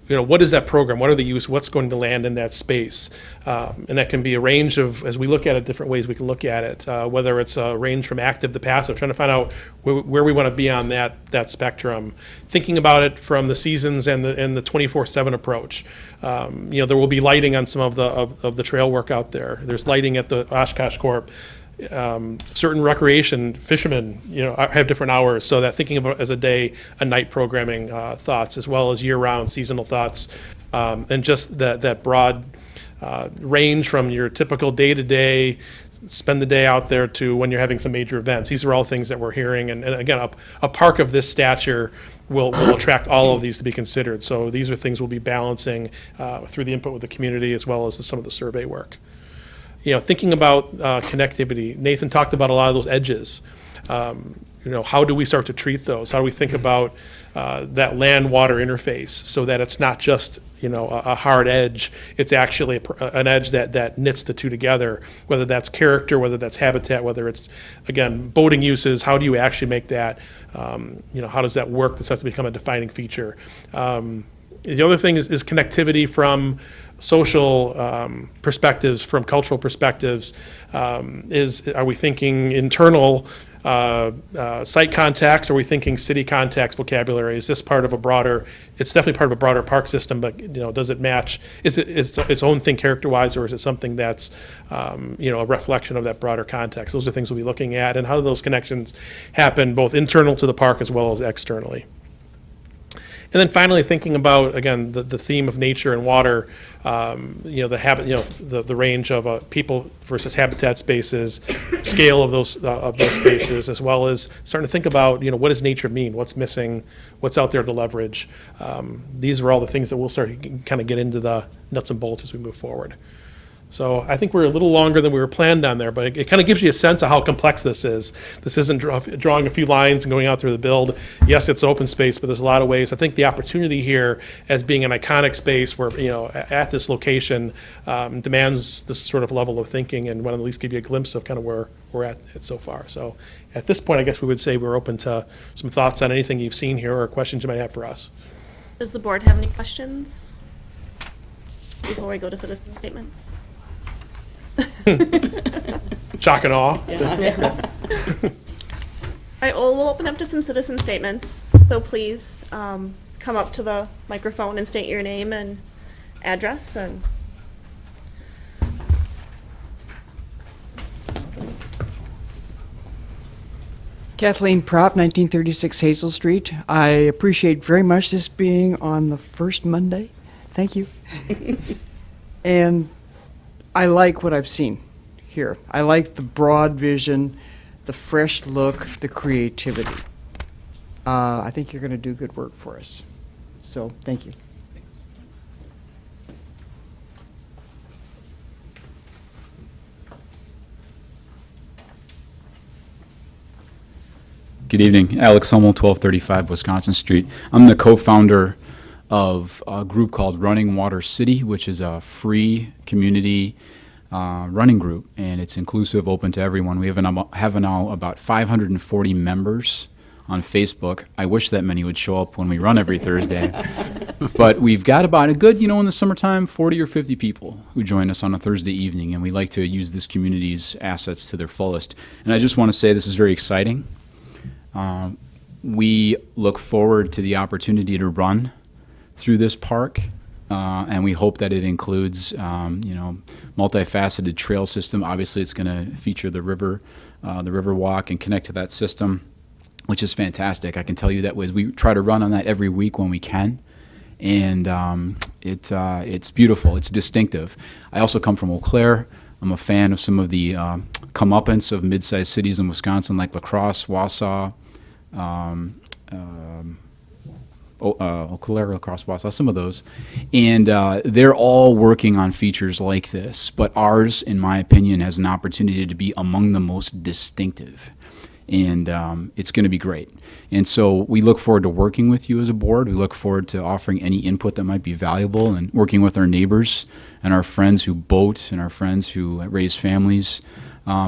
you know, what is that program? What are the use? What's going to land in that space? And that can be a range of, as we look at it, different ways we can look at it, whether it's a range from active to passive, trying to find out where we want to be on that spectrum. Thinking about it from the seasons and the 24/7 approach. You know, there will be lighting on some of the trail work out there. There's lighting at the Oshkosh Corp. Certain recreation fishermen, you know, have different hours, so that thinking about it as a day, a night programming thoughts, as well as year-round seasonal thoughts, and just that broad range from your typical day-to-day, spend the day out there to when you're having some major events. These are all things that we're hearing, and again, a park of this stature will attract all of these to be considered. So these are things we'll be balancing through the input with the community as well as some of the survey work. You know, thinking about connectivity, Nathan talked about a lot of those edges. how do we start to treat those? How do we think about that land-water interface so that it's not just, a hard edge, it's actually an edge that knits the two together, whether that's character, whether that's habitat, whether it's, again, boating uses, how do you actually make that, how does that work? This has to become a defining feature. The other thing is connectivity from social perspectives, from cultural perspectives. Are we thinking internal site contacts? Are we thinking city contacts vocabulary? Is this part of a broader, it's definitely part of a broader park system, but does it match, is it its own thing character-wise, or is it something that's a reflection of that broader context? Those are things we'll be looking at, and how do those connections happen both internal to the park as well as externally. And then finally, thinking about, again, the theme of nature and water, the range of people versus habitat spaces, scale of those spaces, as well as starting to think about, what does nature mean? What's missing? What's out there to leverage? These are all the things that we'll start to kind of get into the nuts and bolts as we move forward. So I think we're a little longer than we were planned on there, but it kind of gives you a sense of how complex this is. This isn't drawing a few lines and going out through the build. Yes, it's open space, but there's a lot of ways. I think the opportunity here as being an iconic space where, at this location demands this sort of level of thinking, and want to at least give you a glimpse of kind of where we're at it so far. So at this point, I guess we would say we're open to some thoughts on anything you've seen here or questions you might have for us. Does the board have any questions before we go to citizen statements? Shock and awe. All right, well, we'll open up to some citizen statements. So please come up to the microphone and state your name and address. And Kathleen Propp, 1936 Hazel Street. I appreciate very much this being on the first Monday. Thank you. And I like what I've seen here. I like the broad vision, the fresh look, the creativity. I think you're going to do good work for us. So, thank you. Good evening. Alex Hummel, 1235 Wisconsin Street. I'm the co-founder of a group called Running Water City, which is a free community running group, and it's inclusive, open to everyone. We have now about 540 members on Facebook. I wish that many would show up when we run every Thursday. But we've got about a good, in the summertime, 40 or 50 people who join us on a Thursday evening, and we like to use this community's assets to their fullest. And I just want to say this is very exciting. We look forward to the opportunity to run through this park, and we hope that it includes, multifaceted trail system. Obviously, it's going to feature the river walk and connect to that system, which is fantastic. I can tell you that we try to run on that every week when we can, and it's beautiful. It's distinctive. I also come from Eau Claire. I'm a fan of some of the comeuppance of mid-sized cities in Wisconsin, like La Crosse, Wausau, Eau Claire, La Crosse, Wausau, some of those. And they're all working on features like this. But ours, in my opinion, has an opportunity to be among the most distinctive. And it's going to be great. And so we look forward to working with you as a board. We look forward to offering any input that might be valuable and working with our neighbors and our friends who boat and our friends who raise families.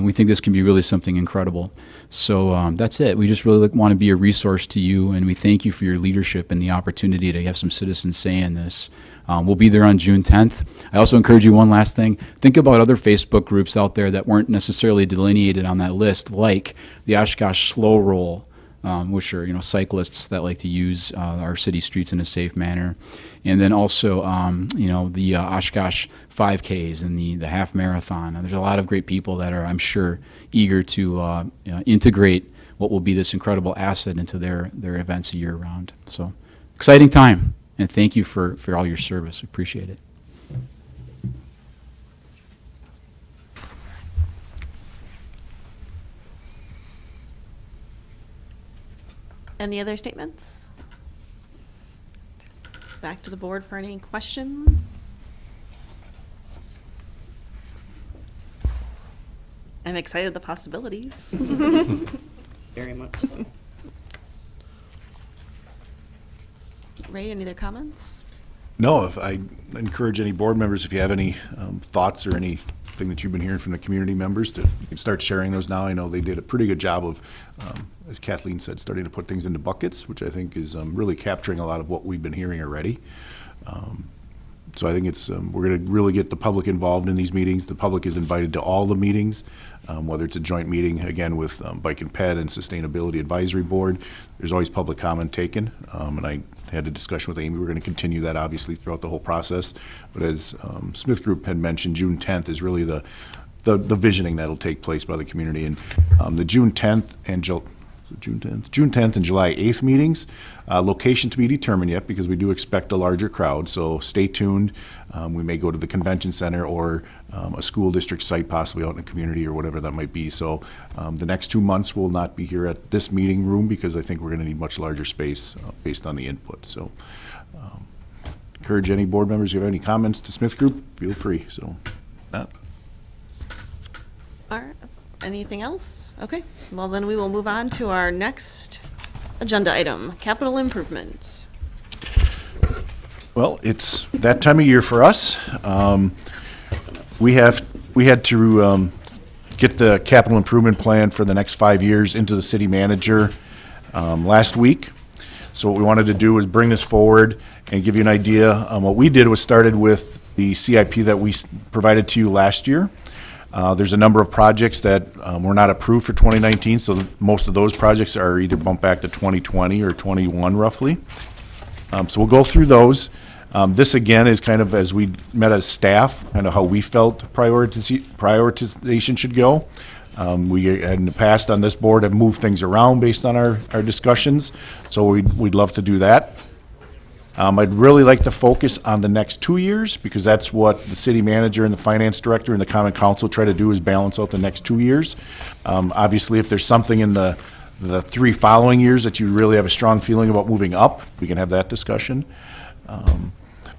We think this can be really something incredible. So that's it. We just really want to be a resource to you, and we thank you for your leadership and the opportunity to have some citizens say in this. We'll be there on June 10th. I also encourage you, one last thing, think about other Facebook groups out there that weren't necessarily delineated on that list, like the Oshkosh Slow Roll, which are cyclists that like to use our city streets in a safe manner, and then also the Oshkosh 5Ks and the half marathon. And there's a lot of great people that are, I'm sure, eager to integrate what will be this incredible asset into their events year round. So exciting time, and thank you for all your service. We appreciate it. Any other statements? Back to the board for any questions? I'm excited the possibilities. very much. Ray, any other comments? No, if I encourage any board members, if you have any thoughts or anything that you've been hearing from the community members, you can start sharing those now. I know they did a pretty good job of, as Kathleen said, starting to put things into buckets, which I think is really capturing a lot of what we've been hearing already. So I think it's we're going to really get the public involved in these meetings. The public is invited to all the meetings, whether it's a joint meeting, again, with Bike and Ped and Sustainability Advisory Board. There's always public comment taken, and I had a discussion with Amy. We're going to continue that, obviously, throughout the whole process. But as Smith Group had mentioned, June 10th is really the visioning that'll take place by the community. And the June 10th and June 10th and July 8th meetings, location to be determined yet, because we do expect a larger crowd, so stay tuned. We may go to the convention center or a school district site, possibly out in the community or whatever that might be. So the next 2 months will not be here at this meeting room, because I think we're going to need much larger space based on the input. So encourage any board members, if you have any comments to Smith Group, feel free. So that. All right. Anything else? Okay. Well, then we will move on to our next agenda item, capital improvement. Well, it's that time of year for us. We had to get the capital improvement plan for the next 5 years into the city manager last week. So what we wanted to do was bring this forward and give you an idea. What we did was started with the CIP that we provided to you last year. There's a number of projects that were not approved for 2019, so most of those projects are either bumped back to 2020 or 21 roughly. So we'll go through those. This again is kind of, as we met as staff, kind of how we felt prioritization should go. We in the past on this board have moved things around based on our discussions, so we'd love to do that. I'd really like to focus on the next 2 years, because that's what the city manager and the finance director and the common council try to do, is balance out the next 2 years. Obviously, if there's something in the 3 following years that you really have a strong feeling about moving up, we can have that discussion.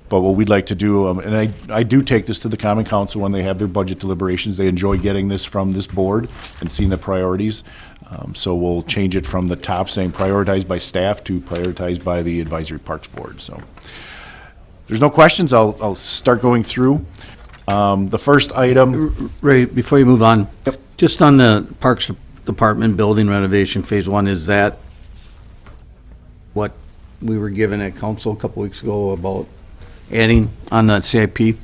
But what we'd like to do, and I do take this to the common council when they have their budget deliberations. They enjoy getting this from this board and seeing the priorities. So we'll change it from the top saying prioritized by staff to prioritized by the advisory parks board. So if there's no questions, I'll start going through. The first item. Ray, before you move on, just on the Parks Department building renovation phase 1, is that what we were given at council a couple weeks ago about adding on that CIP?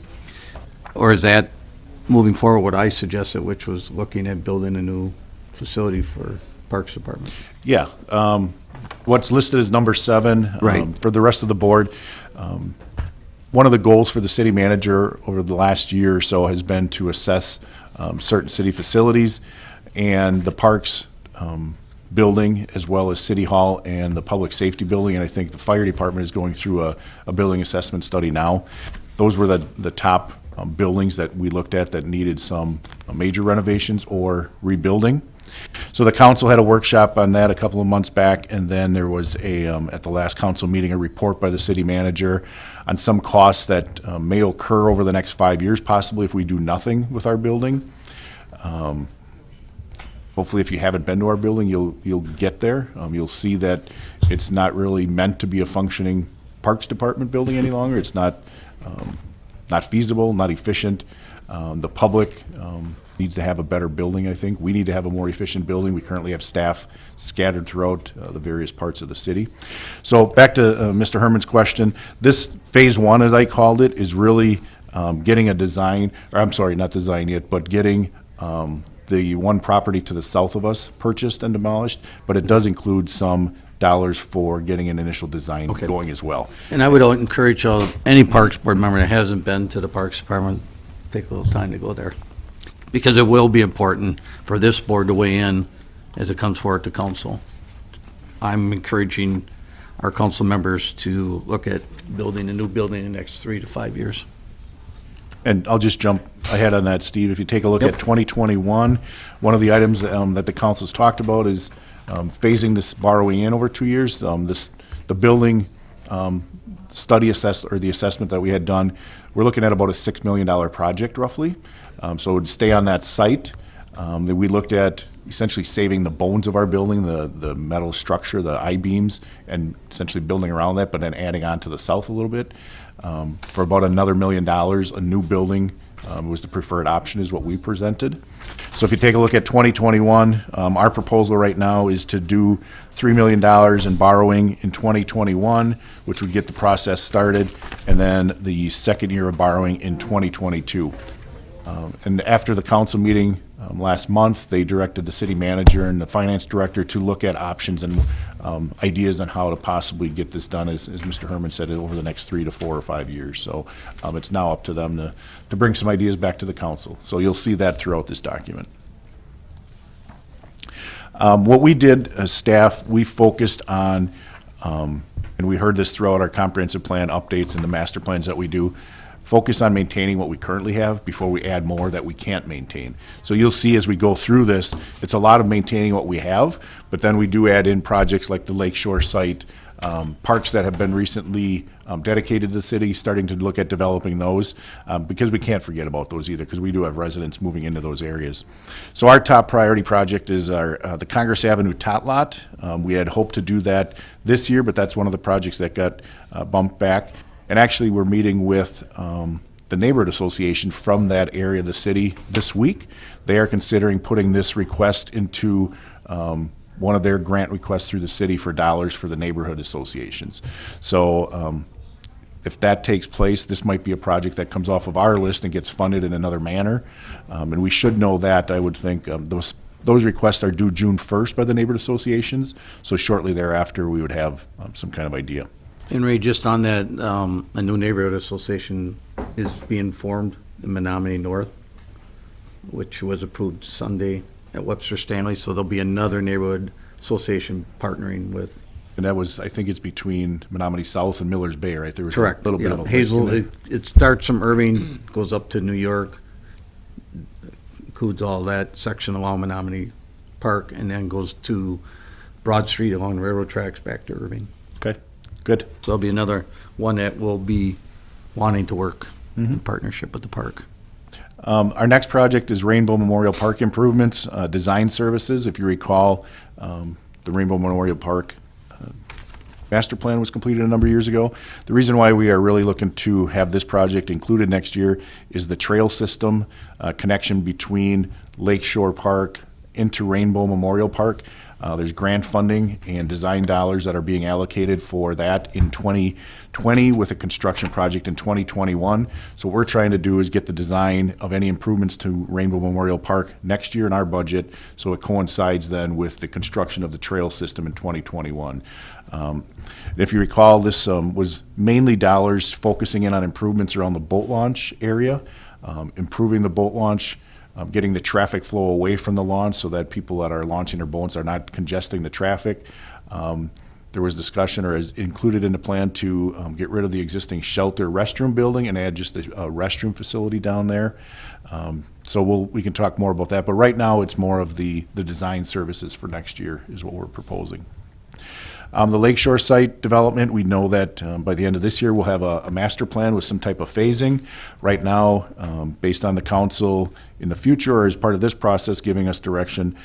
Or is that moving forward what I suggested, which was looking at building a new facility for Parks Department? Yeah. What's listed as number 7. Right. For the rest of the board, one of the goals for the city manager over the last year or so has been to assess certain city facilities, and the parks building, as well as City Hall and the public safety building, and I think the fire department is going through a building assessment study now. Those were the top buildings that we looked at that needed some major renovations or rebuilding. So the council had a workshop on that a couple of months back, and then there was at the last council meeting, a report by the city manager on some costs that may occur over the next 5 years, possibly if we do nothing with our building. Hopefully, if you haven't been to our building, you'll get there. You'll see that it's not really meant to be a functioning Parks Department building any longer. It's not feasible, not efficient. The public needs to have a better building, I think. We need to have a more efficient building. We currently have staff scattered throughout the various parts of the city. So back to Mr. Herman's question. This phase 1, as I called it, is really getting a design, or I'm sorry, not design yet, but getting the one property to the south of us purchased and demolished, but it does include some dollars for getting an initial design going as well. And I would encourage any Parks Board member that hasn't been to the Parks Department, take a little time to go there, because it will be important for this board to weigh in as it comes forward to council. I'm encouraging our council members to look at building a new building in the next 3 to 5 years. And I'll just jump ahead on that, Steve. If you take a look at 2021, one of the items that the council's talked about is phasing this borrowing in over 2 years. The building study or the assessment that we had done, we're looking at about a $6 million project roughly. So it would stay on that site. That we looked at essentially saving the bones of our building, the metal structure, the I-beams, and essentially building around that, but then adding on to the south a little bit. For about another $1 million, a new building was the preferred option, is what we presented. So if you take a look at 2021, our proposal right now is to do $3 million in borrowing in 2021, which would get the process started, and then the second year of borrowing in 2022. And after the council meeting last month, they directed the city manager and the finance director to look at options and ideas on how to possibly get this done, as Mr. Herman said, over the next 3 to 4 or 5 years. So it's now up to them to bring some ideas back to the council. So you'll see that throughout this document. What we did as staff, we focused on, and we heard this throughout our comprehensive plan updates and the master plans that we do, focus on maintaining what we currently have before we add more that we can't maintain. So you'll see as we go through this, it's a lot of maintaining what we have, but then we do add in projects like the Lakeshore site, parks that have been recently dedicated to the city, starting to look at developing those, because we can't forget about those either, because we do have residents moving into those areas. So our top priority project is the Congress Avenue tot lot. We had hoped to do that this year, but that's one of the projects that got bumped back. And actually, we're meeting with the neighborhood association from that area of the city this week. They are considering putting this request into one of their grant requests through the city for dollars for the neighborhood associations. So if that takes place, this might be a project that comes off of our list and gets funded in another manner. And we should know that, I would think. Those requests are due June 1st by the neighborhood associations. So shortly thereafter, we would have some kind of idea. And Ray, just on that, a new neighborhood association is being formed in Menominee North, which was approved Sunday at Webster Stanley, so there'll be another neighborhood association partnering with. And that was, I think it's between Menominee South and Miller's Bay, right? There was Correct. a little bit Yeah. of a Hazel, it starts from Irving, goes up to New York, includes all that section along Menominee Park, and then goes to Broad Street along the railroad tracks back to Irving. Okay, good. So there'll be another one that will be wanting to work in partnership with the park. Our next project is Rainbow Memorial Park improvements, design services. If you recall, the Rainbow Memorial Park master plan was completed a number of years ago. The reason why we are really looking to have this project included next year is the trail system connection between Lakeshore Park into Rainbow Memorial Park. There's grant funding and design dollars that are being allocated for that in 2020 with a construction project in 2021. So what we're trying to do is get the design of any improvements to Rainbow Memorial Park next year in our budget, so it coincides then with the construction of the trail system in 2021. If you recall, this was mainly dollars focusing in on improvements around the boat launch area, improving the boat launch, getting the traffic flow away from the launch so that people that are launching their boats are not congesting the traffic. There was discussion, or is included in the plan, to get rid of the existing shelter restroom building and add just a restroom facility down there. So we can talk more about that, but right now it's more of the design services for next year is what we're proposing. The Lakeshore site development, we know that by the end of this year, we'll have a master plan with some type of phasing. Right now, based on the council in the future, or as part of this process giving us direction,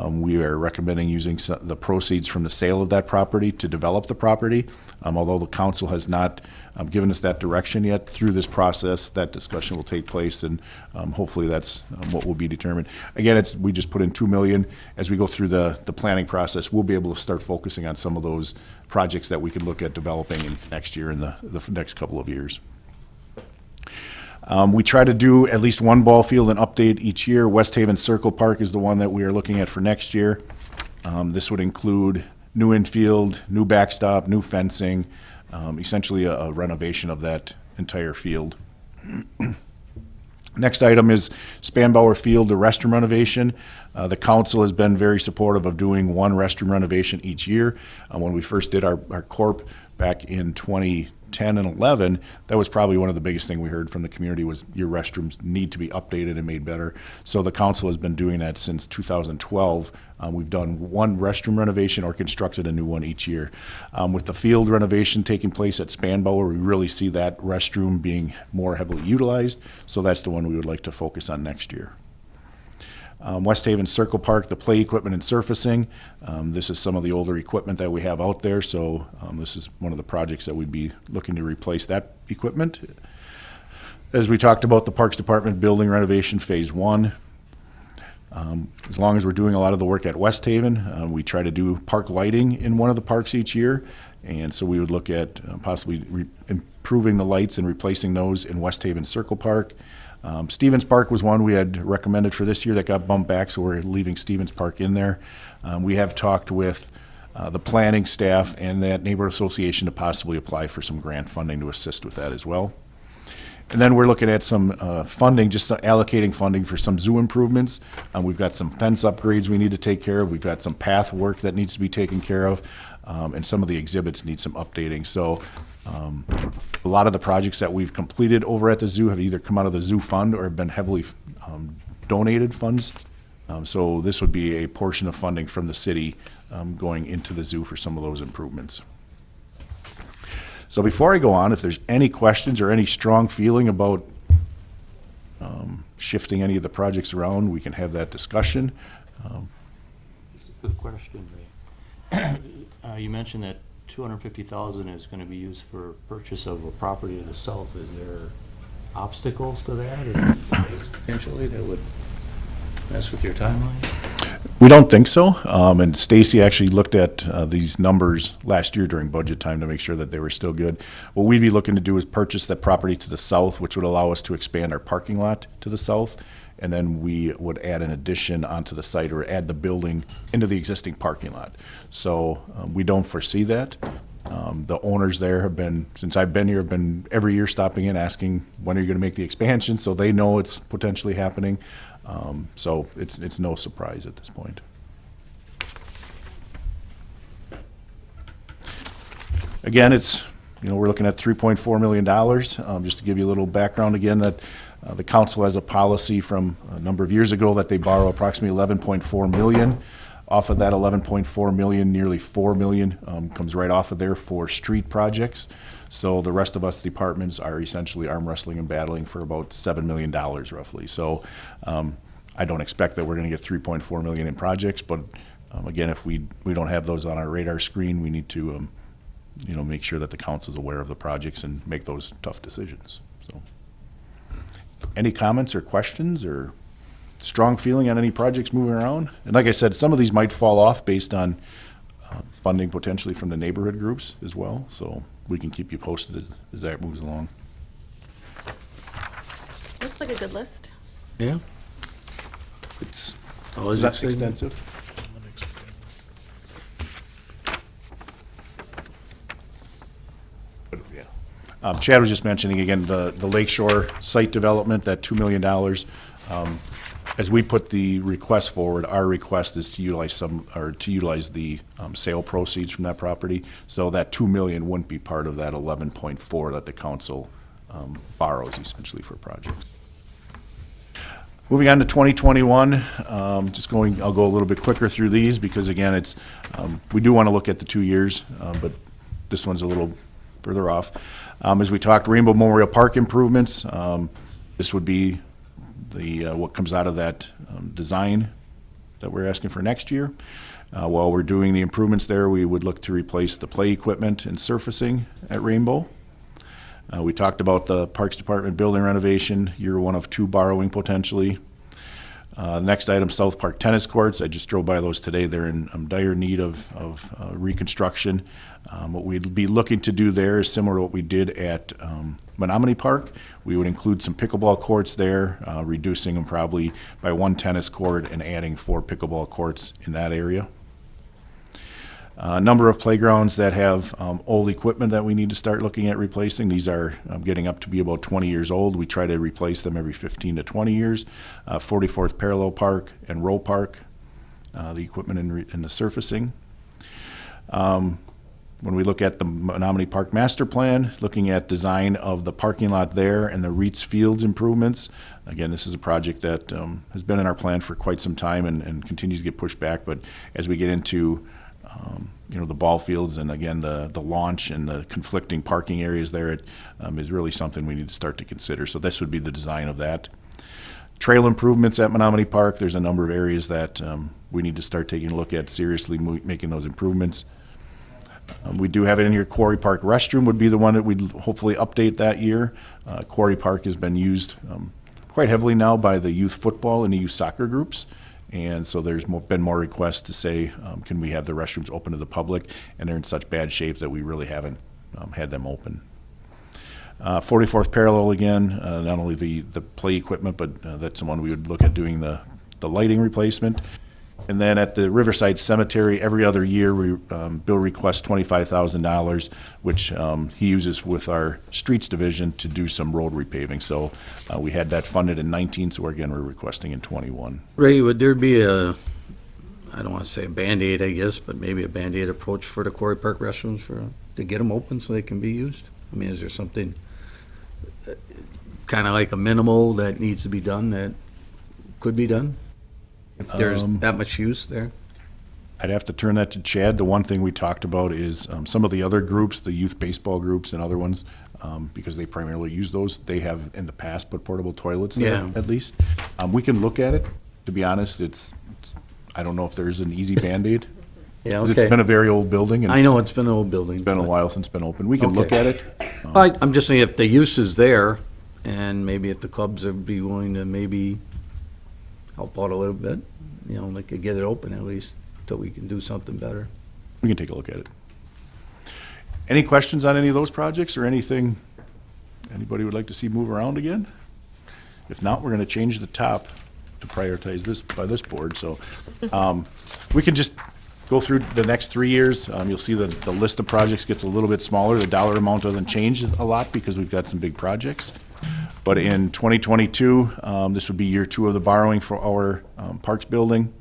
we are recommending using the proceeds from the sale of that property to develop the property. Although the council has not given us that direction yet, through this process, that discussion will take place, and hopefully that's what will be determined. Again, we just put in $2 million. As we go through the planning process, we'll be able to start focusing on some of those projects that we could look at developing in next year and the next couple of years. We try to do at least one ball field and update each year. West Haven Circle Park is the one that we are looking at for next year. This would include new infield, new backstop, new fencing, essentially a renovation of that entire field. Next item is Spanbauer Field, the restroom renovation. The council has been very supportive of doing one restroom renovation each year. When we first did our corp back in 2010 and 11, that was probably one of the biggest things we heard from the community was your restrooms need to be updated and made better. So the council has been doing that since 2012. We've done one restroom renovation or constructed a new one each year. With the field renovation taking place at Spanbauer, we really see that restroom being more heavily utilized. So that's the one we would like to focus on next year. West Haven Circle Park, the play equipment and surfacing. This is some of the older equipment that we have out there, so this is one of the projects that we'd be looking to replace that equipment. As we talked about, the Parks Department building renovation Phase 1. As long as we're doing a lot of the work at West Haven, we try to do park lighting in one of the parks each year, and so we would look at possibly improving the lights and replacing those in West Haven Circle Park. Stevens Park was one we had recommended for this year that got bumped back, so we're leaving Stevens Park in there. We have talked with the planning staff and that neighborhood association to possibly apply for some grant funding to assist with that as well. And then we're looking at some funding, just allocating funding for some zoo improvements. We've got some fence upgrades we need to take care of. We've got some path work that needs to be taken care of, and some of the exhibits need some updating. So a lot of the projects that we've completed over at the zoo have either come out of the zoo fund or have been heavily donated funds. So this would be a portion of funding from the city going into the zoo for some of those improvements. So before I go on, if there's any questions or any strong feeling about shifting any of the projects around, we can have that discussion. Good question, Ray. You mentioned that $250,000 is going to be used for purchase of a property to the south. Is there obstacles to that, or potentially that would mess with your timeline? We don't think so. And Stacy actually looked at these numbers last year during budget time to make sure that they were still good. What we'd be looking to do is purchase that property to the south, which would allow us to expand our parking lot to the south. And then we would add an addition onto the site or add the building into the existing parking lot. So we don't foresee that. The owners there have been, since I've been here, have been every year stopping in asking, when are you going to make the expansion? So they know it's potentially happening. So it's no surprise at this point. Again, it's, we're looking at $3.4 million. Just to give you a little background again, that the council has a policy from a number of years ago that they borrow approximately $11.4 million. Off of that $11.4 million, nearly $4 million comes right off of there for street projects. So the rest of us departments are essentially arm wrestling and battling for about $7 million roughly. So I don't expect that we're going to get $3.4 million in projects, but again, if we don't have those on our radar screen, we need to make sure that the council is aware of the projects and make those tough decisions. So, any comments or questions or strong feeling on any projects moving around? And like I said, some of these might fall off based on funding potentially from the neighborhood groups as well. So we can keep you posted as that moves along. Looks like a good list. Yeah. It's Always not exciting. extensive. But, yeah. Chad was just mentioning again the Lakeshore site development, that $2 million. As we put the request forward, our request is to utilize the sale proceeds from that property. So that $2 million wouldn't be part of that 11.4 that the council borrows essentially for projects. Moving on to 2021, I'll go a little bit quicker through these because again, we do want to look at the 2 years, but this one's a little further off. As we talked, Rainbow Memorial Park improvements, this would be what comes out of that design that we're asking for next year. While we're doing the improvements there, we would look to replace the play equipment and surfacing at Rainbow. We talked about the Parks Department building renovation, year one of 2 borrowing potentially. Next item, South Park tennis courts. I just drove by those today. They're in dire need of reconstruction. What we'd be looking to do there is similar to what we did at Menominee Park. We would include some pickleball courts there, reducing them probably by 1 tennis court and adding 4 pickleball courts in that area. A number of playgrounds that have old equipment that we need to start looking at replacing. These are getting up to be about 20 years old. We try to replace them every 15 to 20 years. 44th Parallel Park and Row Park, the equipment and the surfacing. When we look at the Menominee Park Master Plan, looking at design of the parking lot there and the Reitz Fields improvements. Again, this is a project that has been in our plan for quite some time and continues to get pushed back. But as we get into the ball fields and again the launch and the conflicting parking areas there, it is really something we need to start to consider. So this would be the design of that. Trail improvements at Menominee Park, there's a number of areas that we need to start taking a look at seriously, making those improvements. We do have it in here, Quarry Park restroom would be the one that we'd hopefully update that year. Quarry Park has been used quite heavily now by the youth football and the youth soccer groups. And so there's been more requests to say, can we have the restrooms open to the public? And they're in such bad shape that we really haven't had them open. 44th parallel again, not only the play equipment, but that's the one we would look at doing the lighting replacement. And then at the Riverside Cemetery, every other year, Bill requests $25,000, which he uses with our streets division to do some road repaving. So we had that funded in 19, so we're requesting in 21. Ray, would there be I don't want to say a Band-Aid, I guess, but maybe a Band-Aid approach for the Quarry Park restrooms to get them open so they can be used? I mean, is there something kind of like a minimal that needs to be done that could be done? If there's that much use there? I'd have to turn that to Chad. The one thing we talked about is some of the other groups, the youth baseball groups and other ones, because they primarily use those, they have in the past put portable toilets there, at least. We can look at it. To be honest, I don't know if there's an easy Band-Aid. Yeah, 'Cause okay. It's been a very old building. And I know it's been an old building. It's been a while since it's been open. We can look Okay. at it. I'm just saying if the use is there, and maybe if the clubs would be willing to maybe help out a little bit, they could get it open at least until we can do something better. We can take a look at it. Any questions on any of those projects or anything anybody would like to see move around again? If not, we're going to change the top to prioritize this by this board. So we can just go through the next 3 years. You'll see the list of projects gets a little bit smaller. The dollar amount doesn't change a lot because we've got some big projects. But in 2022, this would be year 2 of the borrowing for our parks building.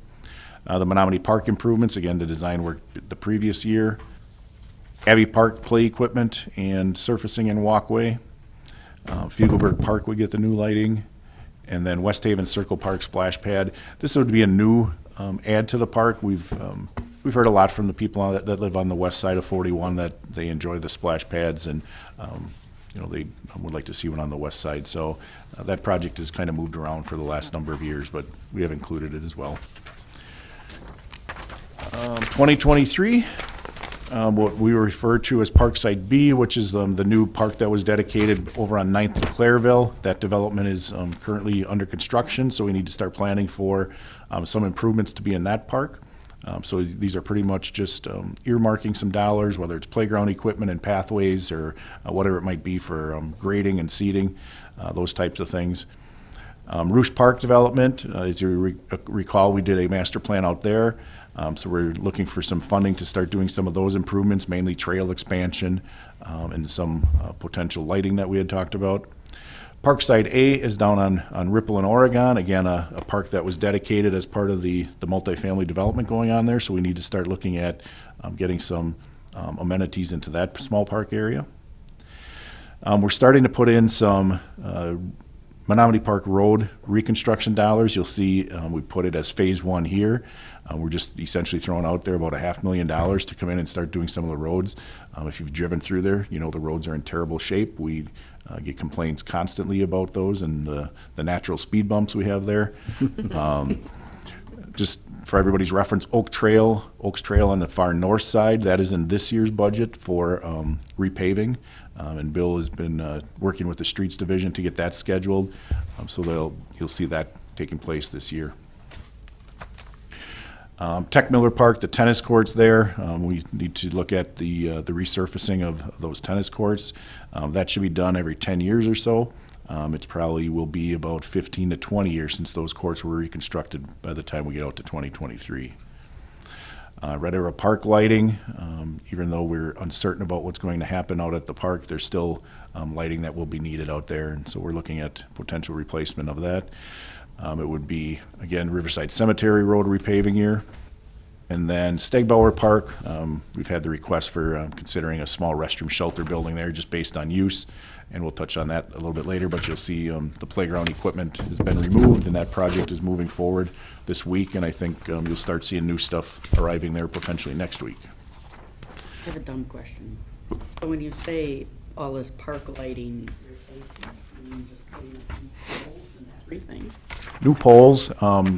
The Menominee Park improvements, again, the design work the previous year. Abbey Park play equipment and surfacing and walkway. Fugelberg Park would get the new lighting. And then West Haven Circle Park splash pad. This would be a new add to the park. We've heard a lot from the people that live on the west side of 41 that they enjoy the splash pads and they would like to see one on the west side. So that project has kind of moved around for the last number of years, but we have included it as well. 2023, what we refer to as Parkside B, which is the new park that was dedicated over on 9th and Clairville. That development is currently under construction, so we need to start planning for some improvements to be in that park. So these are pretty much just earmarking some dollars, whether it's playground equipment and pathways or whatever it might be for grading and seating, those types of things. Roosh Park development, as you recall, we did a master plan out there. So we're looking for some funding to start doing some of those improvements, mainly trail expansion and some potential lighting that we had talked about. Parkside A is down on Ripple in Oregon. Again, a park that was dedicated as part of the multifamily development going on there. So we need to start looking at getting some amenities into that small park area. We're starting to put in some Menominee Park Road reconstruction dollars. You'll see we put it as phase 1 here. We're just essentially throwing out there about $500,000 to come in and start doing some of the roads. If you've driven through there, the roads are in terrible shape. We get complaints constantly about those and the natural speed bumps we have there. Just for everybody's reference, Oaks Trail on the far north side, that is in this year's budget for repaving. And Bill has been working with the streets division to get that scheduled. So you'll see that taking place this year. Tech Miller Park, the tennis courts there, we need to look at the resurfacing of those tennis courts. That should be done every 10 years or so. It probably will be about 15 to 20 years since those courts were reconstructed by the time we get out to 2023. Red Arrow Park lighting, even though we're uncertain about what's going to happen out at the park, there's still lighting that will be needed out there, and so we're looking at potential replacement of that. It would be, again, Riverside Cemetery Road repaving year. And then Stegbauer Park, we've had the request for considering a small restroom shelter building there just based on use. And we'll touch on that a little bit later, but you'll see the playground equipment has been removed and that project is moving forward this week. And I think you'll start seeing new stuff arriving there potentially next week. I have a dumb question. So when you say all this park lighting replacement, you mean just putting up some poles and that? everything. New poles,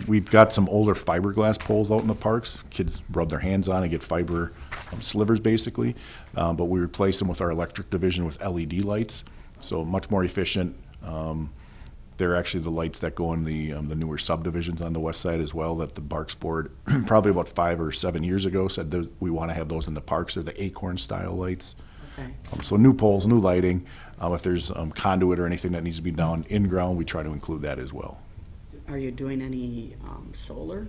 we've got some older fiberglass poles out in the parks. Kids rub their hands on and get fiber slivers, basically. But we replace them with our electric division with LED lights, so much more efficient. They're actually the lights that go in the newer subdivisions on the west side as well, that the Barks Board, probably about 5 or 7 years ago, said that we want to have those in the parks. They're the acorn-style lights. Okay. So new poles, new lighting. If there's conduit or anything that needs to be done in-ground, we try to include that as well. Are you doing any solar?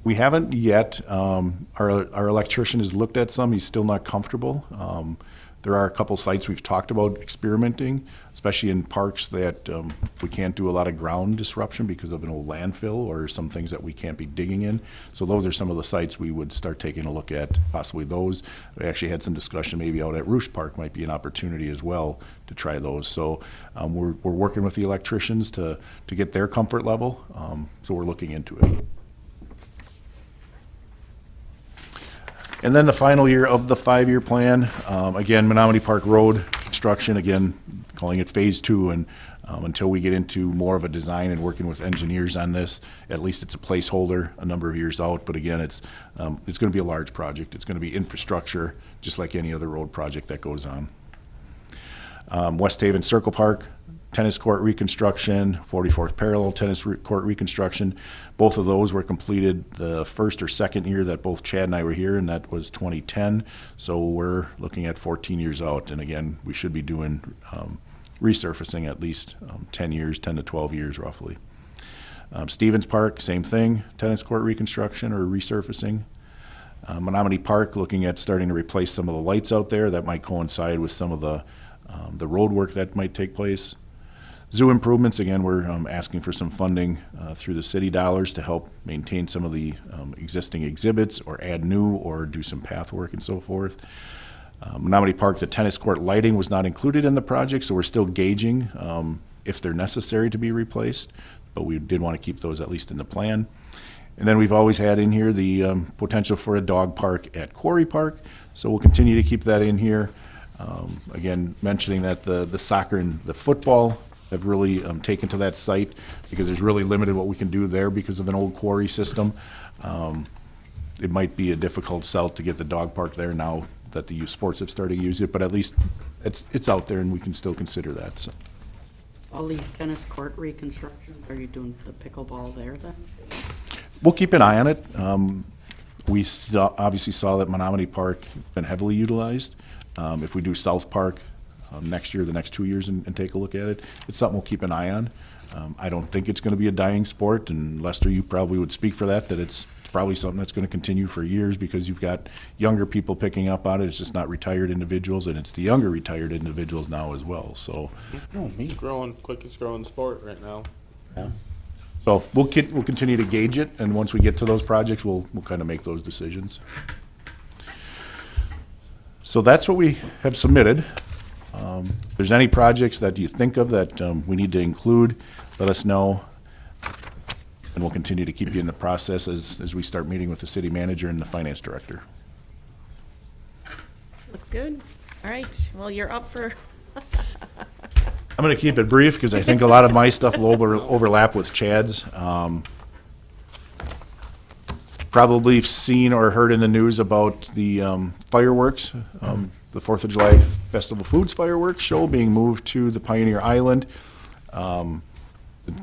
We haven't yet. Our electrician has looked at some. He's still not comfortable. There are a couple sites we've talked about experimenting, especially in parks that we can't do a lot of ground disruption because of an old landfill or some things that we can't be digging in. So those are some of the sites we would start taking a look at, possibly those. We actually had some discussion maybe out at Rouge Park might be an opportunity as well to try those. So we're working with the electricians to get their comfort level. So we're looking into it. And then the final year of the 5-year plan, again, Menominee Park Road construction, again, calling it Phase 2, and until we get into more of a design and working with engineers on this, at least it's a placeholder a number of years out, but again, it's going to be a large project. It's going to be infrastructure, just like any other road project that goes on. West Haven Circle Park, tennis court reconstruction, 44th parallel tennis court reconstruction. Both of those were completed the first or second year that both Chad and I were here, and that was 2010. So we're looking at 14 years out. And again, we should be doing resurfacing at least 10 years, 10 to 12 years roughly. Stevens Park, same thing, tennis court reconstruction or resurfacing. Menominee Park, looking at starting to replace some of the lights out there. That might coincide with some of the road work that might take place. Zoo improvements, again, we're asking for some funding through the city dollars to help maintain some of the existing exhibits or add new or do some path work and so forth. Menominee Park, the tennis court lighting was not included in the project, so we're still gauging if they're necessary to be replaced, but we did want to keep those at least in the plan. And then we've always had in here the potential for a dog park at Quarry Park, so we'll continue to keep that in here. Again, mentioning that the soccer and the football have really taken to that site because there's really limited what we can do there because of an old quarry system. It might be a difficult sell to get the dog park there now that the youth sports have started to use it, but at least it's out there and we can still consider that. So. All these tennis court reconstructions, are you doing the pickleball there then? We'll keep an eye on it. We obviously saw that Menominee Park has been heavily utilized. If we do South Park next year, the next 2 years, and take a look at it, it's something we'll keep an eye on. I don't think it's going to be a dying sport, and Lester, you probably would speak for that it's probably something that's going to continue for years because you've got younger people picking up on it. It's just not retired individuals, and it's the younger retired individuals now as well. So, Quickest growing sport right now. so we'll continue to gauge it, and once we get to those projects, we'll kind of make those decisions. So that's what we have submitted. If there's any projects that you think of that we need to include, let us know. And we'll continue to keep you in the process as we start meeting with the city manager and the finance director. Looks good. All right, well, you're up for, I'm going to keep it brief because I think a lot of my stuff will overlap with Chad's. Probably seen or heard in the news about the fireworks, the 4th of July Festival Foods fireworks show being moved to the Pioneer Island.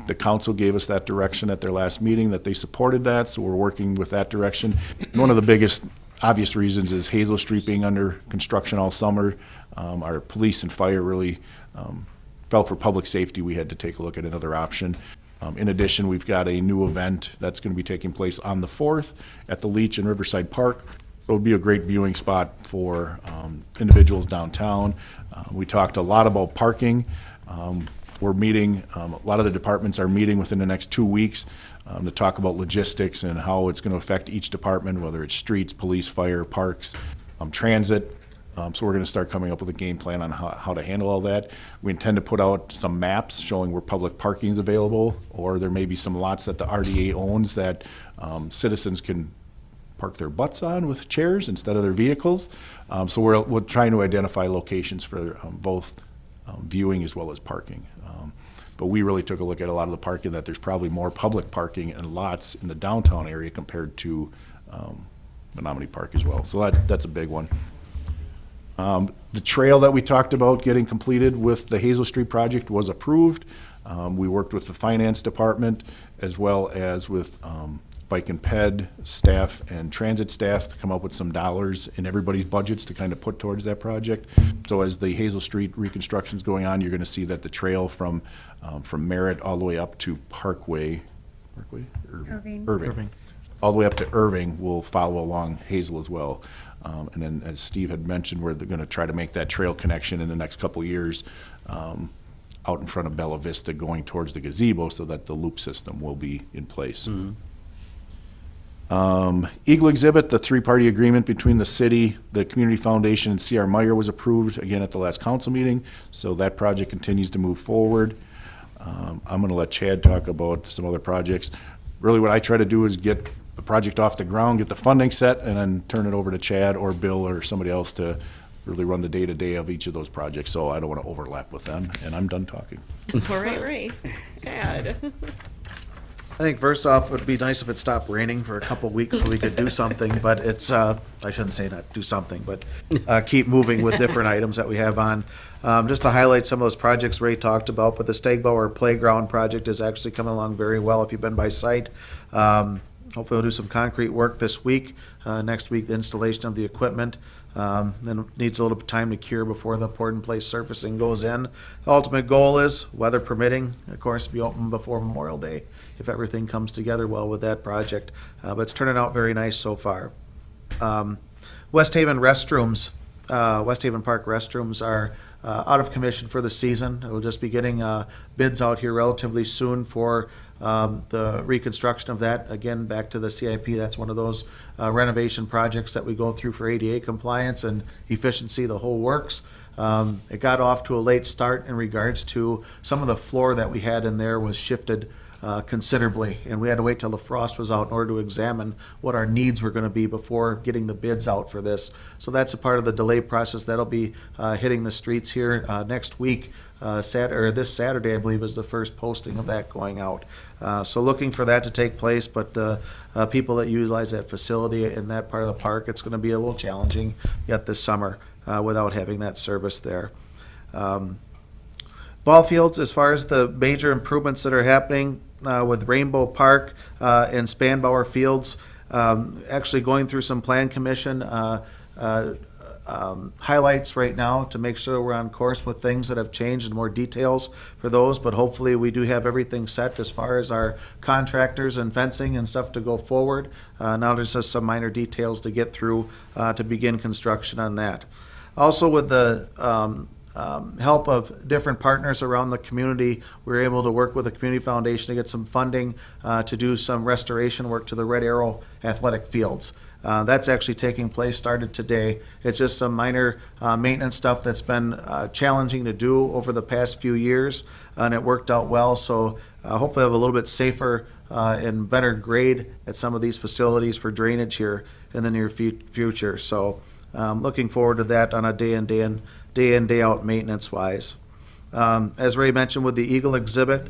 The council gave us that direction at their last meeting that they supported that, so we're working with that direction. And one of the biggest obvious reasons is Hazel Street being under construction all summer. Our police and fire really felt for public safety we had to take a look at another option. In addition, we've got a new event that's going to be taking place on the 4th at the Leach in Riverside Park. So it would be a great viewing spot for individuals downtown. We talked a lot about parking. We're meeting, a lot of the departments are meeting within the next 2 weeks to talk about logistics and how it's going to affect each department, whether it's streets, police, fire, parks, transit. So we're going to start coming up with a game plan on how to handle all that. We intend to put out some maps showing where public parking is available, or there may be some lots that the RDA owns that citizens can park their butts on with chairs instead of their vehicles. So we're trying to identify locations for both viewing as well as parking. But we really took a look at a lot of the parking, that there's probably more public parking and lots in the downtown area compared to Menominee Park as well. So that's a big one. The trail that we talked about getting completed with the Hazel Street project was approved. We worked with the finance department as well as with Bike and Ped staff and transit staff to come up with some dollars in everybody's budgets to kind of put towards that project. So as the Hazel Street reconstruction is going on, you're going to see that the trail from Merritt all the way up to Parkway, Irving, all the way up to Irving will follow along Hazel as well. And then, as Steve had mentioned, we're going to try to make that trail connection in the next couple of years out in front of Bella Vista going towards the gazebo so that the loop system will be in place. Eagle exhibit, the three-party agreement between the city, the community foundation, and C.R. Meyer was approved again at the last council meeting. So that project continues to move forward. I'm going to let Chad talk about some other projects. Really what I try to do is get the project off the ground, get the funding set, and then turn it over to Chad or Bill or somebody else to really run the day-to-day of each of those projects. So I don't want to overlap with them, and I'm done talking. All right, Chad. I think first off, it would be nice if it stopped raining for a couple weeks so we could do something, but it's, I shouldn't say not do something, but keep moving with different items that we have on. Just to highlight some of those projects Ray talked about, but the Stegbauer Playground project is actually coming along very well if you've been by site. Hopefully we'll do some concrete work this week. Next week, the installation of the equipment. Then it needs a little bit of time to cure before the poured-in-place surfacing goes in. The ultimate goal is, weather permitting, of course, be open before Memorial Day if everything comes together well with that project. But it's turning out very nice so far. West Haven restrooms, West Haven Park restrooms are out of commission for the season. We'll just be getting bids out here relatively soon for the reconstruction of that. Again, back to the CIP, that's one of those renovation projects that we go through for ADA compliance and efficiency, the whole works. It got off to a late start in regards to some of the floor that we had in there was shifted considerably, and we had to wait till the frost was out in order to examine what our needs were going to be before getting the bids out for this. So that's a part of the delay process that'll be hitting the streets here next week. This Saturday, I believe, is the first posting of that going out. So looking for that to take place, but the people that utilize that facility in that part of the park, it's going to be a little challenging yet this summer without having that service there. Ball fields, as far as the major improvements that are happening with Rainbow Park and Spanbauer Fields, actually going through some plan commission highlights right now to make sure we're on course with things that have changed and more details for those, but hopefully we do have everything set as far as our contractors and fencing and stuff to go forward. Now there's just some minor details to get through to begin construction on that. Also with the help of different partners around the community, we were able to work with the Community Foundation to get some funding to do some restoration work to the Red Arrow athletic fields. That's actually taking place, started today. It's just some minor maintenance stuff that's been challenging to do over the past few years, and it worked out well. So hopefully have a little bit safer and better grade at some of these facilities for drainage here in the near future. So looking forward to that on a day in, day out maintenance wise. As Ray mentioned with the Eagle exhibit,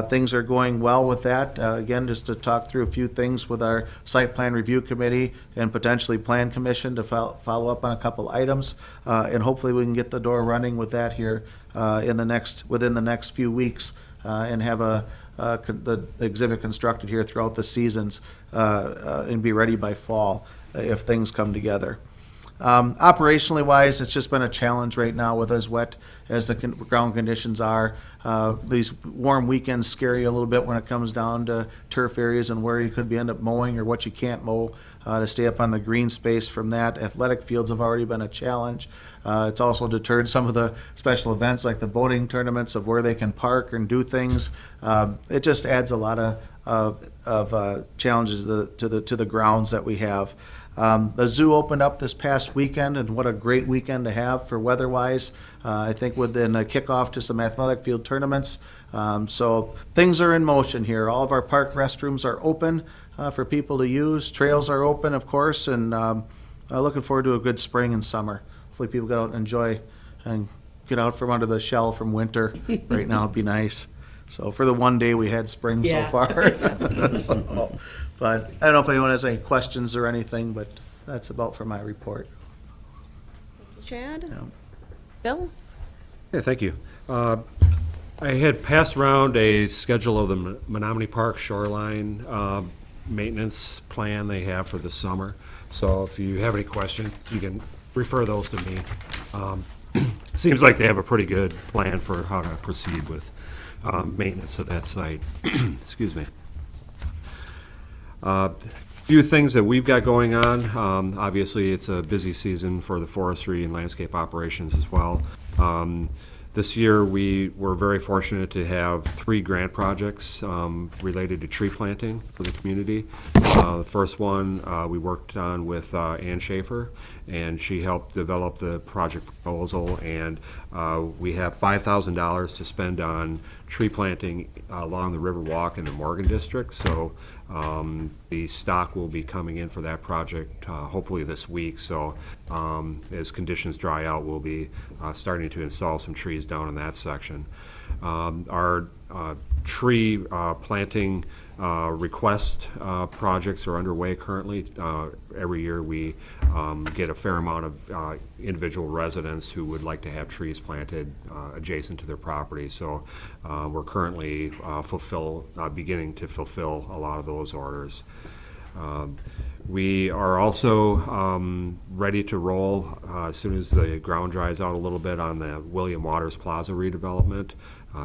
things are going well with that. Again, just to talk through a few things with our site plan review committee and potentially plan commission to follow up on a couple items, and hopefully we can get the door running with that here within the next few weeks, and have the exhibit constructed here throughout the seasons and be ready by fall if things come together. Operationally wise, it's just been a challenge right now with as wet as the ground conditions are. These warm weekends scare you a little bit when it comes down to turf areas and where you could end up mowing or what you can't mow to stay up on the green space from that. Athletic fields have already been a challenge. It's also deterred some of the special events like the boating tournaments of where they can park and do things. It just adds a lot of challenges to the grounds that we have. The zoo opened up this past weekend, and what a great weekend to have for weather-wise. I think within a kickoff to some athletic field tournaments. So things are in motion here. All of our park restrooms are open for people to use. Trails are open, of course, and looking forward to a good spring and summer. Hopefully people get out and enjoy and get out from under the shell from winter right now. It'd be nice. So for the one day we had spring so Yeah. far. So, but I don't know if anyone has any questions or anything, but that's about for my report. Chad? Yeah. Bill? Yeah, thank you. I had passed around a schedule of the Menominee Park shoreline maintenance plan they have for the summer. So if you have any questions, you can refer those to me. Seems like they have a pretty good plan for how to proceed with maintenance of that site. Excuse me. Few things that we've got going on. Obviously, it's a busy season for the forestry and landscape operations as well. This year, we were very fortunate to have 3 grant projects related to tree planting for the community. The first one we worked on with Ann Schaefer, and she helped develop the project proposal, and we have $5,000 to spend on tree planting along the River Walk in the Morgan District. So the stock will be coming in for that project hopefully this week. So as conditions dry out, we'll be starting to install some trees down in that section. Our tree planting request projects are underway currently. Every year we get a fair amount of individual residents who would like to have trees planted adjacent to their property. So we're currently beginning to fulfill a lot of those orders. We are also ready to roll as soon as the ground dries out a little bit on the William Waters Plaza redevelopment.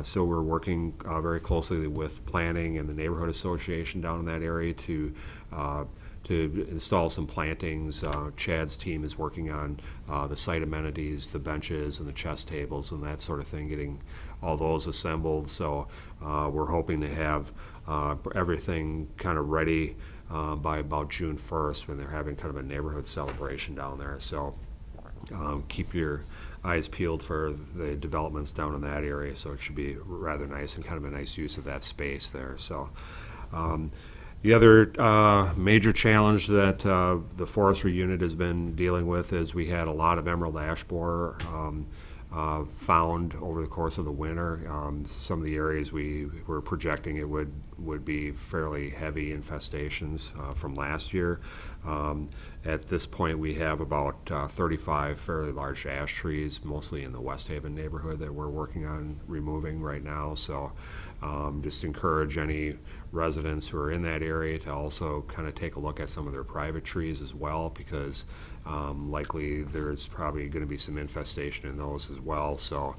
So we're working very closely with planning and the neighborhood association down in that area to install some plantings. Chad's team is working on the site amenities, the benches and the chess tables and that sort of thing, getting all those assembled. So we're hoping to have everything kind of ready by about June 1st when they're having kind of a neighborhood celebration down there. So keep your eyes peeled for the developments down in that area. So it should be rather nice and kind of a nice use of that space there. So the other major challenge that the forestry unit has been dealing with is we had a lot of emerald ash borer found over the course of the winter. Some of the areas we were projecting it would be fairly heavy infestations from last year. At this point, we have about 35 fairly large ash trees, mostly in the West Haven neighborhood, that we're working on removing right now. So just encourage any residents who are in that area to also kind of take a look at some of their private trees as well, because likely there's probably going to be some infestation in those as well. So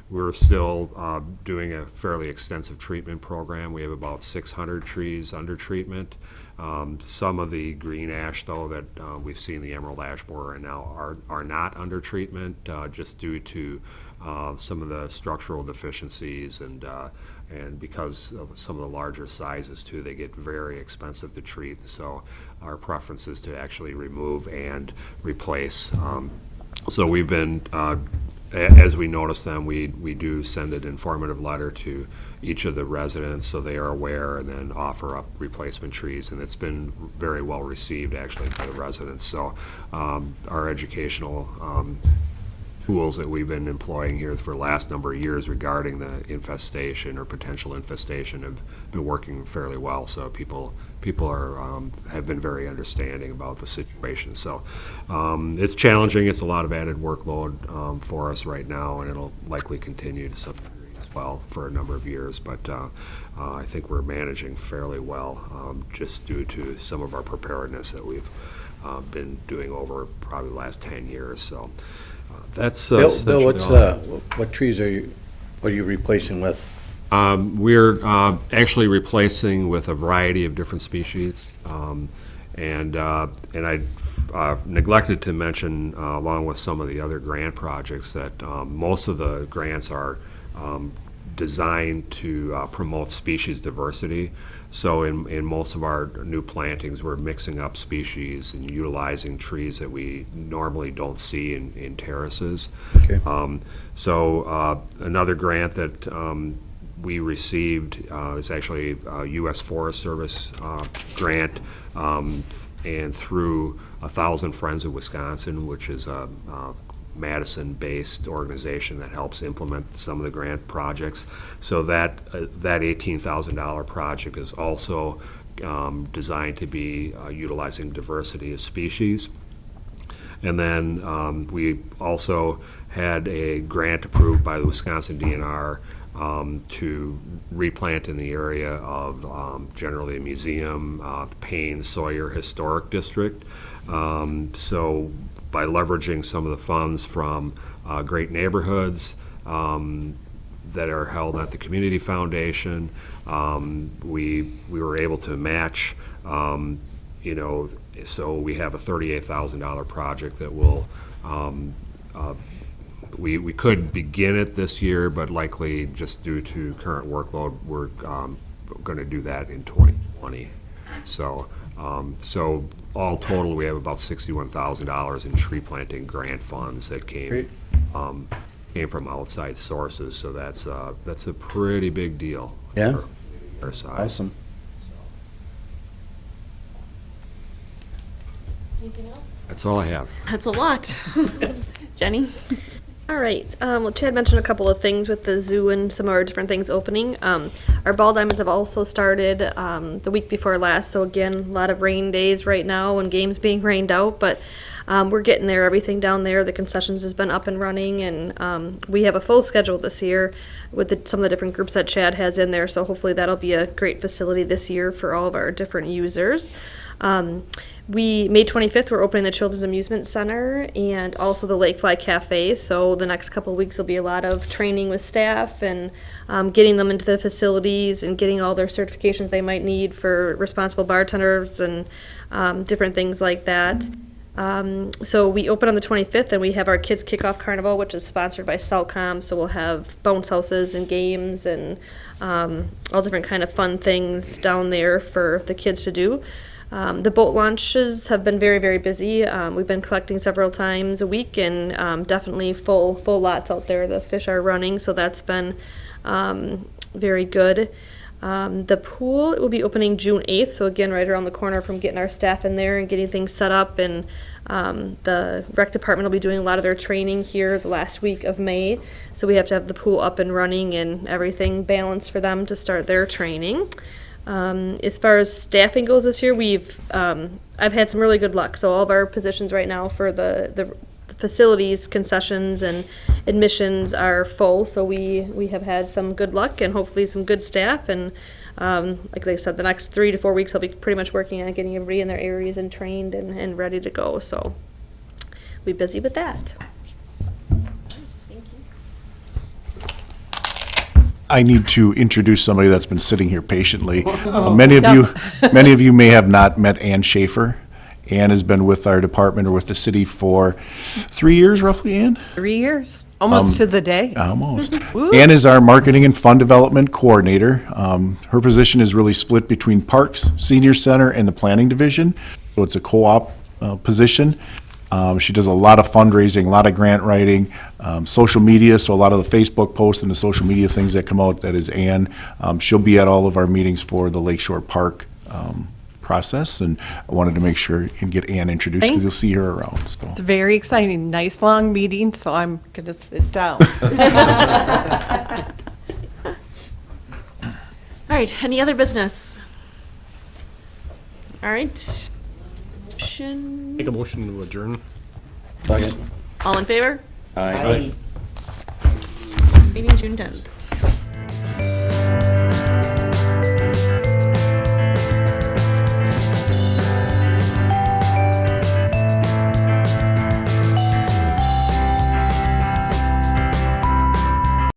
we're still doing a fairly extensive treatment program. We have about 600 trees under treatment. Some of the green ash, though, that we've seen the emerald ash borer now are not under treatment just due to some of the structural deficiencies and because of some of the larger sizes too, they get very expensive to treat. So our preference is to actually remove and replace. So we've been, as we notice them, we do send an informative letter to each of the residents so they are aware, and then offer up replacement trees, and it's been very well received actually by the residents. So our educational tools that we've been employing here for the last number of years regarding the infestation or potential infestation have been working fairly well. So people are have been very understanding about the situation. So it's challenging. It's a lot of added workload for us right now, and it'll likely continue to some degree as well for a number of years. But I think we're managing fairly well just due to some of our preparedness that we've been doing over probably the last 10 years. So. That's Bill, essentially what trees are you replacing with? We're actually replacing with a variety of different species, and I neglected to mention, along with some of the other grant projects, that most of the grants are designed to promote species diversity. So in most of our new plantings, we're mixing up species and utilizing trees that we normally don't see in terraces. Okay. So another grant that we received is actually a U.S. Forest Service grant, and through 1,000 Friends of Wisconsin, which is a Madison-based organization that helps implement some of the grant projects. So that $18,000 project is also designed to be utilizing diversity of species. And then we also had a grant approved by the Wisconsin DNR to replant in the area of generally a museum, Payne Sawyer Historic District. So by leveraging some of the funds from Great Neighborhoods that are held at the Community Foundation, we were able to match, so we have a $38,000 project that will, we could begin it this year, but likely just due to current workload, we're going to do that in 2020. So all total, we have about $61,000 in tree planting grant funds that came from outside sources. So that's a pretty big deal. Yeah. For our side. Awesome. Anything else? That's all I have. That's a lot. Jenny? All right. Well, Chad mentioned a couple of things with the zoo and some of our different things opening. Our ball diamonds have also started the week before last. So again, a lot of rain days right now and games being rained out, but we're getting there. Everything down there, the concessions has been up and running, and we have a full schedule this year with some of the different groups that Chad has in there. So hopefully that'll be a great facility this year for all of our different users. May 25th, we're opening the Children's Amusement Center and also the Lake Fly Cafe. So the next couple of weeks will be a lot of training with staff and getting them into the facilities and getting all their certifications they might need for responsible bartenders and different things like that. So we open on the 25th, and we have our Kids Kickoff Carnival, which is sponsored by Cellcom. So we'll have bounce houses and games and all different kind of fun things down there for the kids to do. The boat launches have been very, very busy. We've been collecting several times a week, and definitely full lots out there. The fish are running, so that's been very good. The pool will be opening June 8th, so again, right around the corner from getting our staff in there and getting things set up. And the rec department will be doing a lot of their training here the last week of May, so we have to have the pool up and running and everything balanced for them to start their training. As far as staffing goes this year, I've had some really good luck. So all of our positions right now for the facilities, concessions, and admissions are full. So we have had some good luck and hopefully some good staff. And like I said, the next 3 to 4 weeks I'll be pretty much working on getting everybody in their areas and trained and ready to go. So we'll be busy with that. I need to introduce somebody that's been sitting here patiently. Many of you may have not met Ann Schaefer. Ann has been with our department or with the city for 3 years, roughly, Ann? 3 years, almost to the day. Almost. Ann is our marketing and fund development coordinator. Her position is really split between Parks, Senior Center, and the Planning Division. So it's a co-op position. She does a lot of fundraising, a lot of grant writing, social media, so a lot of the Facebook posts and the social media things that come out, that is Ann. She'll be at all of our meetings for the Lakeshore Park process, and I wanted to make sure and get Ann introduced because you'll see her around. So. It's very exciting. Nice long meeting, so I'm going to sit down. All right, any other business? All right. Make a motion to adjourn. Second. All in favor? Aye. Meeting June 10th.